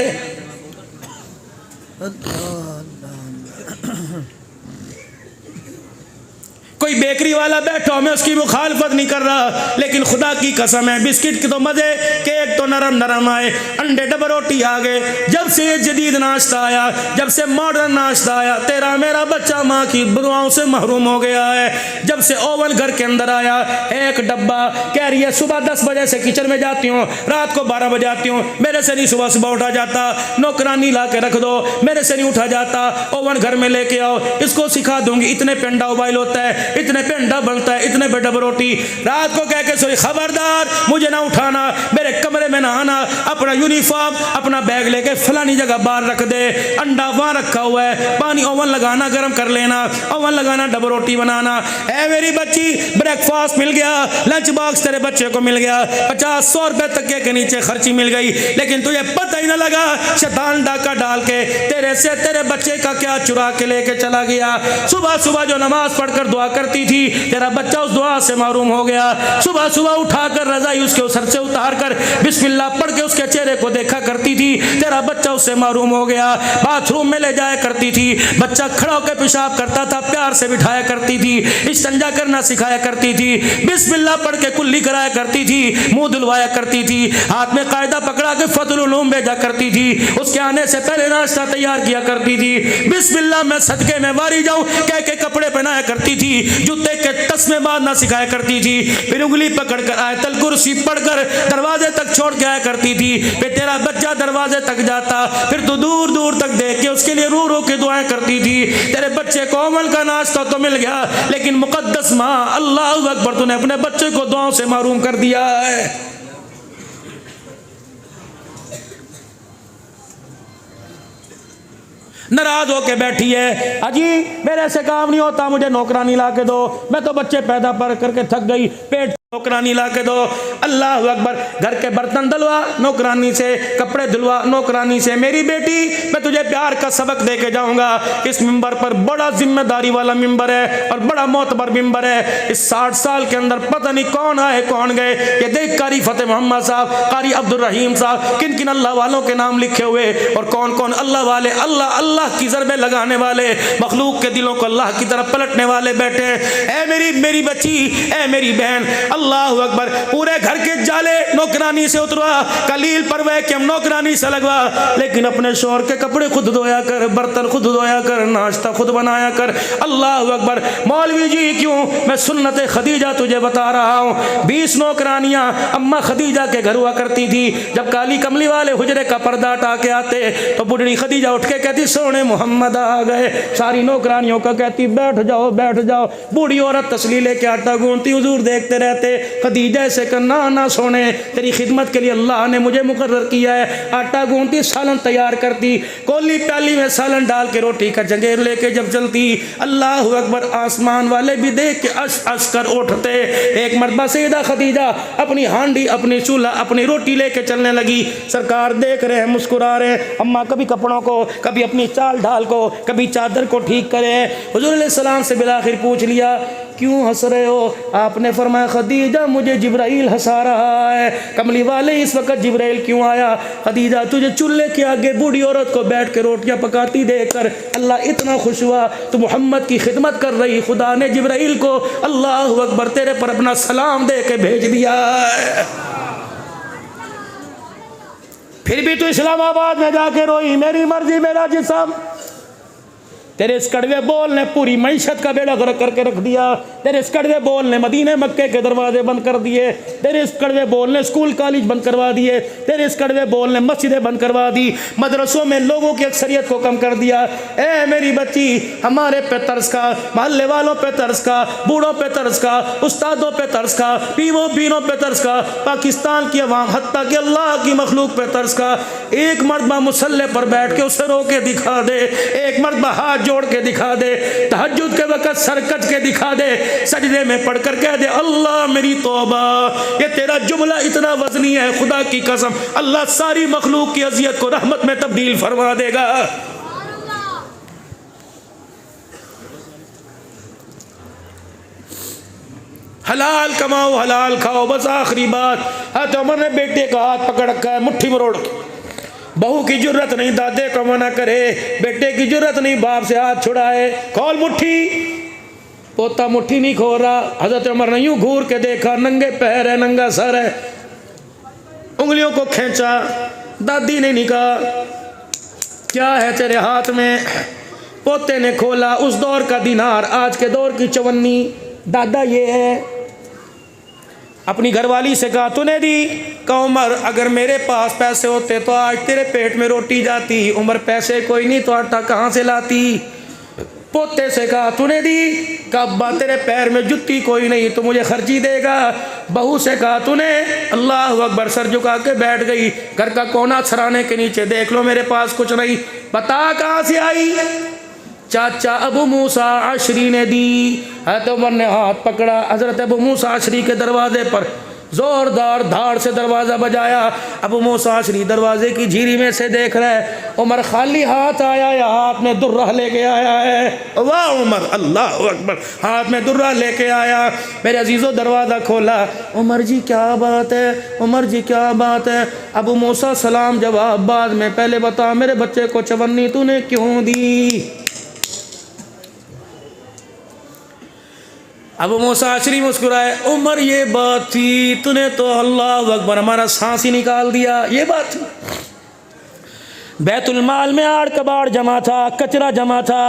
कोई बेकरी वाला बैठो, मैं उसकी मुखालफत नहीं कर रहा, लेकिन खुदा की कसम है बिस्किट के तो मजे, केक तो नरम नरम आए, अंडे डबल रोटी आ गए। जब से जदीद नाश्ता आया, जब से मॉडर्न नाश्ता आया, तेरा मेरा बच्चा माँ की दुआओं से महरूम हो गया है। जब से ओवन घर के अंदर आया, एक डब्बा, कह रही है सुबह 10 बजे से किचन में जाती हूँ, रात को 12 बजे आती हूँ, मेरे से नहीं सुबह सुबह उठा जाता, नौकरानी ला के रख दो, मेरे से नहीं उठा जाता, ओवन घर में लेके आओ, इसको सिखा दूंगी, इतने पे अंडा उबाइल होता है, इतने पे अंडा बनता है, इतने पे डबल रोटी। रात को कह के सोई, खबरदार मुझे ना उठाना, मेरे कमरे में ना आना, अपना यूनिफॉर्म अपना बैग लेके फलानी जगह बाहर रख दे, अंडा वहां रखा हुआ है, पानी ओवन लगाना गर्म कर लेना, ओवन लगाना, डबल रोटी बनाना। ऐ मेरी बच्ची, ब्रेकफास्ट मिल गया, लंच बॉक्स तेरे बच्चे को मिल गया, 50-100 रुपए तक के नीचे खर्ची मिल गई, लेकिन तुझे पता ही ना लगा शैतान डाका डाल के तेरे से तेरे बच्चे का क्या चुरा के लेके चला गया। सुबह सुबह जो नमाज पढ़कर दुआ करती थी, तेरा बच्चा उस दुआ से महरूम हो गया। सुबह सुबह उठाकर रजाई उसके सर से उतार कर बिस्मिल्लाह पढ़ के उसके चेहरे को देखा करती थी, तेरा बच्चा उससे महरूम हो गया। बाथरूम में ले जाया करती थी, बच्चा खड़ा होकर पेशाब करता था, प्यार से बिठाया करती थी, इस्तिंजा करना सिखाया करती थी, बिस्मिल्लाह पढ़ के कुल्ली कराया करती थी, मुंह धुलवाया करती थी, हाथ में कायदा पकड़ा के फतहुल उलूम भेजा करती थी, उसके आने से पहले नाश्ता तैयार किया करती थी, बिस्मिल्लाह मैं सदके में वारी जाऊं कह के कपड़े पहनाया करती थी, जूते के तस्मे बांधना सिखाया करती थी, फिर उंगली पकड़कर आयतल कुर्सी पढ़कर दरवाजे तक छोड़ के आया करती थी। फिर तेरा बच्चा दरवाजे तक जाता, फिर तू दूर दूर तक देख के उसके लिए रो रो के दुआएं करती थी। तेरे बच्चे को अमल का नाश्ता तो मिल गया, लेकिन मुकद्दस माँ अल्लाह अकबर, तूने अपने बच्चे को दुआओं से महरूम कर दिया है। नाराज होके बैठी है, अजी मेरे से काम नहीं होता, मुझे नौकरानी ला के दो, मैं तो बच्चे पैदा कर करके थक गई, पेट नौकरानी ला के दो। अल्लाह अकबर। घर के बर्तन धुलवा नौकरानी से, कपड़े धुलवा नौकरानी से। मेरी बेटी, मैं तुझे प्यार का सबक दे के जाऊंगा। इस मिंबर पर बड़ा जिम्मेदारी वाला मिंबर है और बड़ा मोतबर मिंबर है। इस 60 साल के अंदर पता नहीं कौन आए कौन गए। ये देख कारी फतेह मोहम्मद साहब, कारी अब्दुल रहीम साहब, किन किन अल्लाह वालों के नाम लिखे हुए और कौन कौन अल्लाह वाले, अल्लाह अल्लाह की ज़रबे लगाने वाले, मखलूक के दिलों को अल्लाह की तरफ पलटने वाले बैठे हैं। ऐ मेरी बच्ची, ऐ मेरी बहन, अल्लाह अकबर। पूरे घर के जाले नौकरानी से उतरवा, कलील परवे कि हम नौकरानी से लगवा, लेकिन अपने शौहर के कपड़े खुद धोया कर, बर्तन खुद धोया कर, नाश्ता खुद बनाया कर। अल्लाह अकबर। मौलवी जी क्यों? मैं सुन्नत खदीजा तुझे बता रहा हूँ। 20 नौकरानियाँ अम्मा खदीजा के घर हुआ करती थी। जब काली कमली वाले हुजरे का पर्दा हटा के आते तो बुढ़ी खदीजा उठ के कहती सोने मोहम्मद आ गए। सारी नौकरानियों का कहती बैठ जाओ बैठ जाओ। बूढ़ी औरत तसली लेके आटा गूंथती, हुजूर देखते रहते। खदीजा से कहना ना सोने, तेरी खिदमत के लिए अल्लाह ने मुझे मुकर्रर किया है। आटा गूंथती, सालन तैयार करती, कोली प्याली में सालन डाल के रोटी का जंगेर लेके जब चलती, अल्लाह अकबर, आसमान वाले भी देख के अश अश कर उठते। एक मरतबा सैयदा खदीजा अपनी हांडी, अपनी चूल्हा, अपनी रोटी लेके चलने लगी। सरकार देख रहे हैं, मुस्कुरा रहे हैं। अम्मा कभी कपड़ों को, कभी अपनी चाल ढाल को, कभी चादर को ठीक करे। हुजूर अलैहि सलाम से बिलाखिर पूछ लिया क्यों हंस रहे हो? आपने फरमाया खदीजा मुझे जिब्राइल हंसा रहा है। कमली वाले इस वक्त जिब्राइल क्यों आया? खदीजा तुझे चूल्हे के आगे बूढ़ी औरत को बैठ के रोटियां पकाती देखकर अल्लाह इतना खुश हुआ, तू मोहम्मद की खिदमत कर रही, खुदा ने जिब्राइल को अल्लाह अकबर तेरे पर अपना सलाम दे के भेज दिया। फिर भी तू इस्लामाबाद में जाके रोई, मेरी मर्जी मेरा जिस्म। तेरे इस कड़वे बोल ने पूरी मईशत का बेड़ा गर्क करके रख दिया। तेरे इस कड़वे बोल ने मदीने मक्के के दरवाजे बंद कर दिए। तेरे इस कड़वे बोल ने स्कूल कॉलेज बंद करवा दिए। तेरे इस कड़वे बोल ने मस्जिदें बंद करवा दी, मदरसों में लोगों की अक्सरियत को कम कर दिया। ए मेरी बच्ची, हमारे पे तरस का, मोहल्ले वालों पे तरस का, बूढ़ों पे तरस का, उस्तादों पे तरस का, पीरों पे तरस का, पाकिस्तान की अवाम हत्ता कि अल्लाह की मखलूक पे तरस का। एक मर्तबा मुसल्ले पर बैठ के उसे रो के दिखा दे, एक मर्तबा हाथ जोड़ के दिखा दे, तहज्जुद के वक़्त सर कच के दिखा दे, सजदे में पढ़कर कह दे अल्लाह मेरी तौबा। ये तेरा जुमला इतना वजनी है, खुदा की कसम अल्लाह सारी मखलूक की अजियत को रहमत में तब्दील फरमा देगा। हलाल कमाओ हलाल खाओ, बस आखिरी बात। हज़रत उमर ने बेटे का हाथ पकड़ रखा है मुट्ठी मरोड़ के। बहू की जरूरत नहीं दादे को मना करे, बेटे की जरूरत नहीं बाप से हाथ छुड़ाए, खोल मुट्ठी। पोता मुट्ठी नहीं खोल रहा। हजरत उमर ने यूं घूर के देखा, नंगे पैर है, नंगा सर है, उंगलियों को खींचा। दादी ने नहीं कहा क्या है तेरे हाथ में? पोते ने खोला, उस दौर का दिनार, आज के दौर की चवन्नी। दादा ये है। अपनी घरवाली से कहा तूने दी? कहा उमर अगर मेरे पास पैसे होते तो आज तेरे पेट में रोटी जाती। उमर पैसे कोई नहीं तो आटा कहाँ से लाती? पोते से कहा तूने दी? कहा अब्बा तेरे पैर में जुत्ती कोई नहीं तो मुझे खर्ची देगा। बहू से कहा तूने? अल्लाह अकबर, सर झुका के बैठ गई। घर का कोना सराने के नीचे देख लो, मेरे पास कुछ नहीं। बता कहाँ से आई? चाचा अबू मूसा आशरी ने दी। हज़रत उमर ने हाथ पकड़ा, हज़रत अबू मूसा आशरी के दरवाजे पर ज़ोरदार धाड़ से दरवाज़ा बजाया। अबू मूसा आशरी दरवाजे की झीरी में से देख रहा है। उमर खाली हाथ आया या हाथ में दुर्रा लेके आया है? वाह उमर, अल्लाह अकबर, हाथ में दुर्रा लेके आया। मेरे अजीज़ों दरवाज़ा खोला। उमर जी क्या बात है? उमर जी क्या बात है? अबू मूसा सलाम जवाब बाद में, पहले बता मेरे बच्चे को चवन्नी तूने क्यों दी? अब मूसा आशरी मुस्कुराए। उमर ये बात थी, तूने तो अल्लाह अकबर हमारा सांस ही निकाल दिया। ये बात थी। बैतुल माल में आड़ कबाड़ जमा था, कचरा जमा था।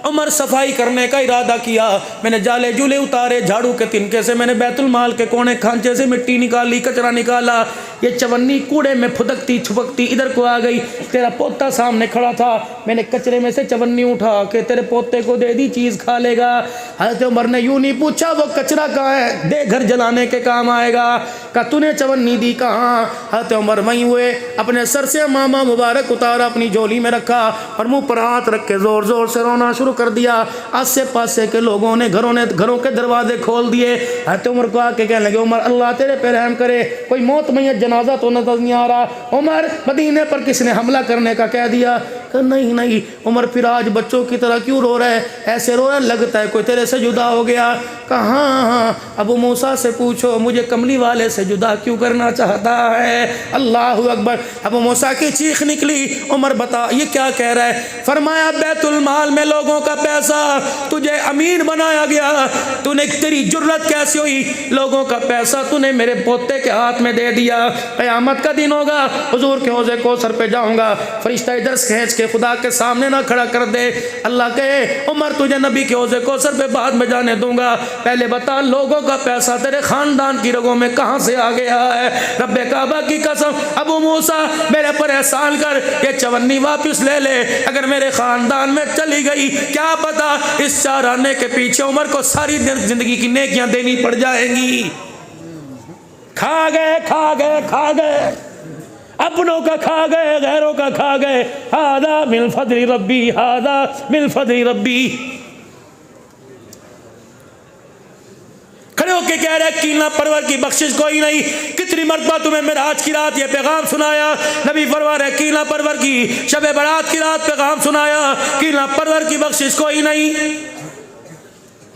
उमर सफाई करने का इरादा किया। मैंने जाले जूले उतारे, झाड़ू के तिनके से मैंने बैतुल माल के कोने खांचे से मिट्टी निकाली, कचरा निकाला। ये चवन्नी कूड़े में फुदकती छुपकती इधर को आ गई। तेरा पोता सामने खड़ा था, मैंने कचरे में से चवन्नी उठा के तेरे पोते को दे दी, चीज़ खा लेगा। हज़रत उमर ने यूँ नहीं पूछा वो कचरा कहाँ है, दे घर जलाने के काम आएगा। कहा तूने चवन्नी दी कहाँ? हज़रत उमर वहीं हुए, अपने सर से मामा मुबारक उतारा, अपनी झोली में रखा और मुंह पर हाथ रख के जोर जोर से रोना शुरू कर दिया। आसे पासे के लोगों ने घरों के दरवाजे खोल दिए। हज़रत उमर को आके कहने लगे उमर अल्लाह तेरे पे रहम करे, कोई मौत मैयत जनाजा तो नजर नहीं आ रहा। उमर मदीने पर किसने हमला करने का कह दिया? कहा नहीं नहीं उमर फिर आज बच्चों की तरह क्यों रो रहा है, ऐसे रो रहा है लगता है कोई तेरे से जुदा हो गया। कहा हाँ अबू मूसा से पूछो मुझे कमली वाले से जुदा क्यों करना चाहता है। अल्लाह अकबर। अबू मूसा की चीख निकली, उमर बता ये क्या कह रहा है। फरमाया बैतुल माल में लोगों का पैसा, तुझे अमीन बनाया गया, तूने तेरी जुर्रत कैसी हुई, लोगों का पैसा तूने मेरे पोते के हाथ में दे दिया। क़यामत का दिन होगा, हुजूर के हौज़े कौसर पे जाऊंगा, फरिश्ता इधर खींच के खुदा के सामने ना खड़ा कर दे। अल्लाह कहे उमर तुझे नबी के हौज़े कौसर पे बाद में जाने दूंगा, पहले बता लोगों का पैसा तेरे खानदान की रगों में कहां से आ गया है। रब्बे काबा की कसम अबू मूसा मेरे पर एहसान कर, ये चवन्नी वापस ले ले, अगर मेरे खानदान में चली गई क्या पता इस 4 आने के पीछे उमर को सारी जिंदगी की नेकियां देनी पड़ जाएंगी। खा गए खा गए खा गए, अपनों का खा गए गैरों का खा गए। हादा मिन फदली रब्बी, हादा मिन फदली रब्बी। खड़े होके कह रहे कीना परवर की बख्शिश कोई नहीं। कितनी मरतबा तुम्हें मेराज की रात ये पैगाम सुनाया, नबी फरमा रहे कीना परवर की शब बारात की रात पैगाम सुनाया, कीना परवर की बख्शिश कोई नहीं।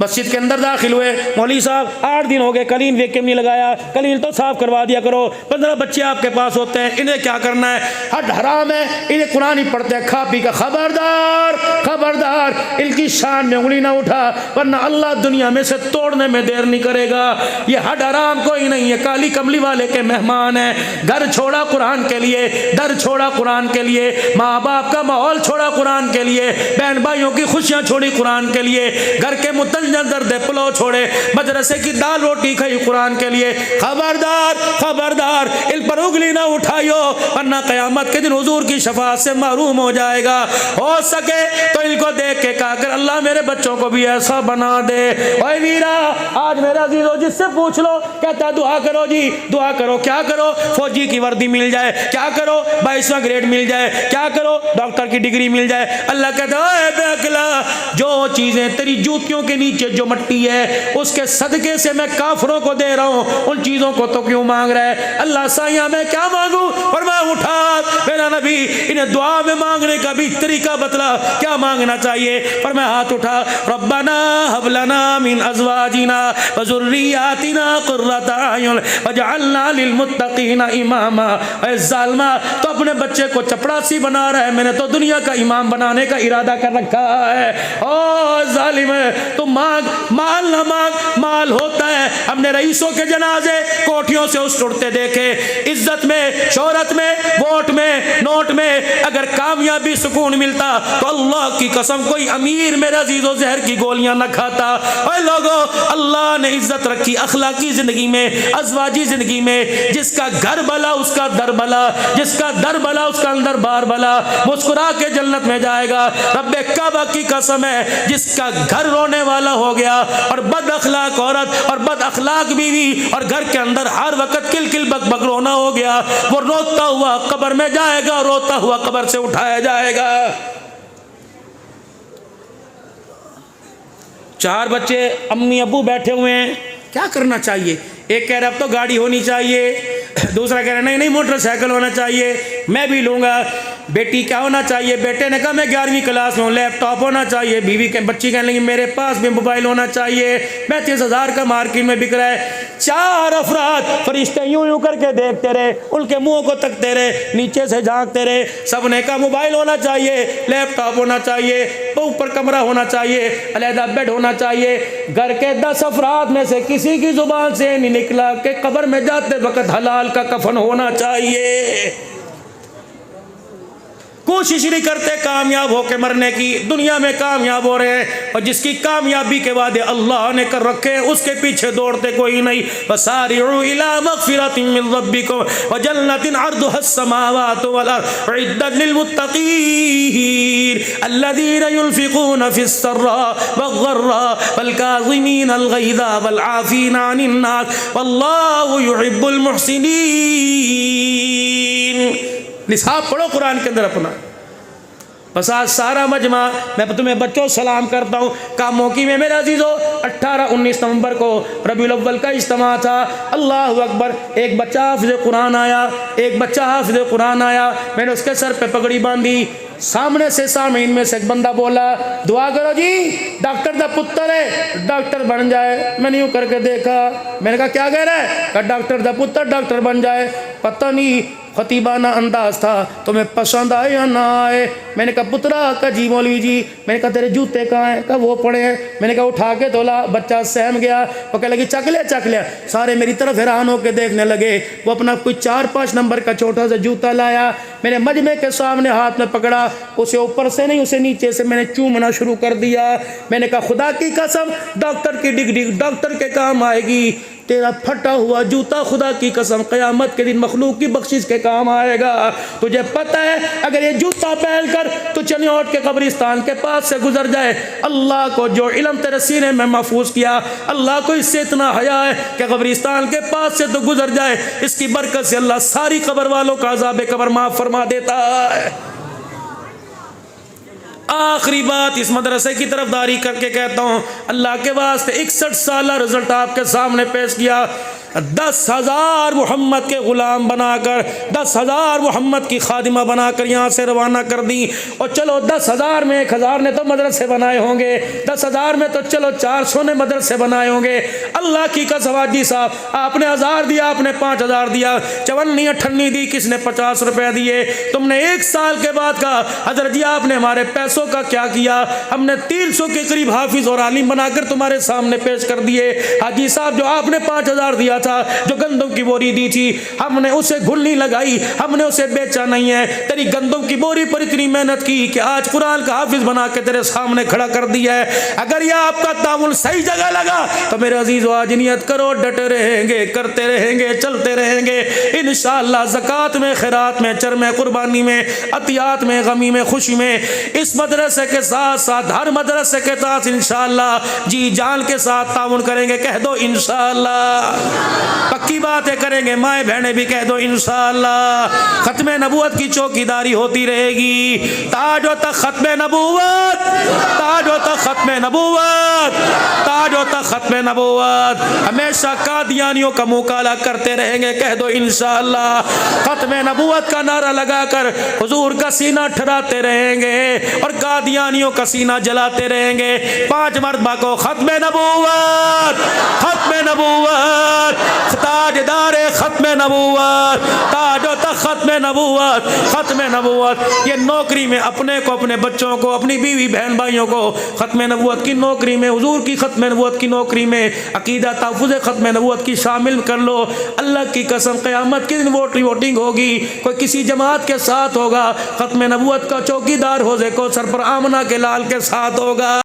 मस्जिद के अंदर दाखिल हुए, मौलवी साहब 8 दिन हो गए कलीन वैक्यूम नहीं लगाया, कलीन तो साफ करवा दिया करो। 15 बच्चे आपके पास होते हैं, इन्हें क्या करना है, हद हराम है, इन्हें कुरान ही पढ़ते हैं खा पी का। खबरदार खबरदार, इनकी शान में उंगली ना उठा वरना अल्लाह दुनिया में से तोड़ने में देर नहीं करेगा। ये हद हराम कोई नहीं है, काली कमली वाले के मेहमान है। घर छोड़ा कुरान के लिए, दर छोड़ा कुरान के लिए, माँ बाप का माहौल छोड़ा कुरान के लिए, बहन भाइयों की खुशियाँ छोड़ी कुरान के लिए, घर के मुतल दर्द पुलाव छोड़े, मदरसे की दाल रोटी खाई कुरान के लिए। खबरदार खबरदार, इन पर उंगली ना उठाइयो वरना क़यामत के दिन हुजूर की शफाअत से महरूम हो जाएगा। हो सके तो इनको देख के कहा कर अल्लाह मेरे बच्चों को भी ऐसा बना दे। ओए वीरा आज मेरा अजीजो जिससे पूछ लो कहता दुआ करो जी, दुआ करो। क्या करो, फौजी की वर्दी मिल जाए, क्या करो 22वां ग्रेड मिल जाए, क्या करो डॉक्टर की डिग्री मिल जाए। अल्लाह कहता है जो चीजें तेरी जूतियों के नीचे जो मट्टी है उसके सदके से मैं काफरों को दे रहा हूं, उन चीजों को तो क्यों मांग रहा है। अल्लाह साया मैं क्या मांगू, और मैं उठा मेरा नबी इन्हें दुआ में मांगने का भी तरीका बतला, क्या मांगना चाहिए। पर मैं हाथ उठा रब्बना हब लना मिन अज़वाजिना व ज़ुर्रियातिना क़ुर्रता अयुन वजअलना लिलमुत्तक़ीना इमामा। ऐ ज़ालिमा तो अपने बच्चे को चपड़ासी बना रहा है, मैंने तो दुनिया का इमाम बनाने का इरादा कर रखा है। ओ ज़ालिम तुम माल न मांग, माल होता है। हमने रईसों के जनाजे कोठियों से उस उड़ते देखे, इज्जत में, शोहरत में, वोट में, नोट में अगर कामयाबी सुकून मिलता तो अल्लाह की कसम कोई अमीर मेरा अजीजों जहर की गोलियां न खाता। ओए लोगों अल्लाह ने इज्जत रखी अखलाकी जिंदगी में, अज़वाजी जिंदगी में। जिसका घर भला उसका दर भला, जिसका दर भला उसका अंदर बार भला, मुस्कुरा के जन्नत में जाएगा। रब्बे काबा की कसम है जिसका घर रोने वाला हो गया और बद अखलाक औरत और बद अखलाक बीवी और घर के अंदर हर वक्त किल किल बक बक रोना हो गया, वो रोता हुआ कब्र में जाएगा, रोता हुआ कब्र से उठाया जाएगा। 4 बच्चे अम्मी अब्बू बैठे हुए हैं, क्या करना चाहिए। एक कह रहा अब तो गाड़ी होनी चाहिए, दूसरा कह रहा नहीं नहीं मोटरसाइकिल होना चाहिए, मैं भी लूँगा। बेटी क्या होना चाहिए, बेटे ने कहा मैं 11वीं क्लास में हूँ, लैपटॉप होना चाहिए। बीवी के बच्ची कहने लगी मेरे पास भी मोबाइल होना चाहिए, 35,000 का मार्केट में बिक रहा है। 4 अफराद फरिश्ते यूं यूं करके देखते रहे, उनके मुंह को तकते रहे, नीचे से झांकते रहे। सब ने कहा मोबाइल होना चाहिए, लैपटॉप होना चाहिए, ऊपर कमरा होना चाहिए, अलहदा बेड होना चाहिए। घर के 10 अफराद में से किसी की जुबान से नहीं निकला कि कब्र में जाते वक्त हलाल का कफन होना चाहिए। कोशिश नहीं करते कामयाब होकर मरने की, दुनिया में कामयाब हो रहे हैं और जिसकी कामयाबी के वादे अल्लाह ने कर रखे हैं उसके पीछे दौड़ते कोई नहीं। वसारिउ इला मगफिरतिन मिन रब्बिकुम व जन्नतिन अर्दुहस समावातु वल अर्द उइद्दत लिल मुत्तकीन अल्लज़ीना युनफिकूना फिस सर्रा वज़र्रा वल काज़िमीना अल गैज़ा वल आफ़ीना अनिन नास वल्लाहु युहिब्बुल मुहसिनीन। निसाब पढ़ो कुरान के अंदर अपना। बस आज सारा मजमा मैं तुम्हें बच्चों सलाम करता हूँ। कामोकी में मेरे अजीज़ों 18-19 नवंबर को रबीउल अव्वल का इज्तिमा था। अल्लाह अकबर। एक बच्चा हाफिज़ कुरान आया, एक बच्चा हाफिज़ कुरान आया, मैंने उसके सर पे पगड़ी बांधी, सामने से सामीन में से एक बंदा बोला, दुआ करो जी, डॉक्टर का पुत्र है, डॉक्टर बन जाए। मैंने यूँ करके देखा, मैंने कहा क्या कह रहा है? कहा डॉक्टर का पुत्र डॉक्टर बन जाए। पता नहीं खतीबाना अंदाज था, तुम्हें पसंद आए या ना आए। मैंने कहा पुत्रा का जी मौलवी जी। मैंने कहा तेरे जूते कहाँ हैं? कहा वो पड़े हैं। मैंने कहा उठा के तोला। बच्चा सहम गया, वो कह लगी चक लिया। सारे मेरी तरफ हैरान होकर देखने लगे। वो अपना कोई 4-5 नंबर का छोटा सा जूता लाया, मेरे मजमे के सामने हाथ में पकड़ा, उसे ऊपर से नहीं उसे नीचे से मैंने चूमना शुरू कर दिया। मैंने कहा खुदा की कसम, डॉक्टर की डिग्री डॉक्टर के काम आएगी, तेरा फटा हुआ जूता खुदा की कसम क़यामत के दिन मखलूक की बख्शिश के काम आएगा। तुझे पता है अगर ये जूता पहन कर तो चनियोट के कब्रिस्तान के पास से गुजर जाए, अल्लाह को जो इल्म तेरे सीने में महफूज किया, अल्लाह को इससे इतना हया है कि कब्रिस्तान के पास से तो गुजर जाए, इसकी बरकत से अल्लाह सारी कब्र वालों का अज़ाब कब्र माफ़ फरमा देता है। आखिरी बात इस मदरसे की तरफदारी करके कहता हूँ, अल्लाह के वास्ते 61 साल रिजल्ट आपके सामने पेश किया। 10,000 मोहम्मद के ग़ुलाम बनाकर, 10,000 मोहम्मद की खादिमा बनाकर यहाँ से रवाना कर दी। और चलो 10,000 में 1,000 ने तो मदरसे बनाए होंगे, 10,000 में तो चलो 400 ने मदरसे बनाए होंगे। अल्लाह की कसम हाजी साहब, आपने 1,000 दिया, आपने 5,000 दिया, चवन्नी अठन्नी दी, किसने 50 रुपये दिए। तुमने 1 साल के बाद कहा हज़रत जी आपने हमारे पैसों का क्या किया? हमने 300 के करीब हाफिज और आलिम बनाकर तुम्हारे सामने पेश कर दिए। हाजी साहब जो आपने 5,000 दिया था, जो गंदम की बोरी दी थी, हमने उसे घुलनी लगाई, हमने उसे बेचा नहीं है। तेरी गंदम की बोरी पर इतनी मेहनत की कि आज कुरान का हाफिज बना के तेरे सामने खड़ा कर दिया है। अगर यह आपका तामुल सही जगह लगा तो मेरे अजीज़ आज नियत करो, डटे रहेंगे, करते रहेंगे, चलते रहेंगे इंशाअल्लाह। ज़कात में, खैरात में, चर में, कुर्बानी में, अतियात में, गमी में, खुशी में, इस मदरसे के साथ साथ हर मदरसे के साथ इंशाअल्लाह जी जान के साथ ताउन करेंगे। कह दो इंशाअल्लाह। पक्की बातें करेंगे, माए बहनें भी कह दो इंशाअल्लाह। खत्म नबूवत की चौकीदारी होती रहेगी। ताजो तक खत्म नबूवत, ताजो तक खत्म नबूवत, ताजो तक खत्म नबूवत। हमेशा कादियानियों का मुकाला करते रहेंगे। कह दो इंशाअल्लाह। खत्म नबूवत का नारा लगाकर हुजूर का सीना ठहराते रहेंगे और कादियानियों का सीना जलाते रहेंगे। 5 मरतबा को खत्म नबूवत, खत्म नबूवत, ताजदारे खत्म नबूवत, ताजो तक खत्म नबूवत, खत्म नबूवत। ये नौकरी में अपने को, अपने बच्चों को, अपनी बीवी बहन भाइयों को खत्म नबूवत की नौकरी में, हुजूर की खत्म नबूवत की नौकरी में अकीदा तहफ़्फ़ुज़ खत्म नबूवत की शामिल कर लो। अल्लाह की कसम क़यामत के दिन वोटिंग होगी, कोई किसी जमात के साथ होगा, खत्म नबूवत का चौकीदार हौज़े कौसर पर आमना के लाल के साथ होगा।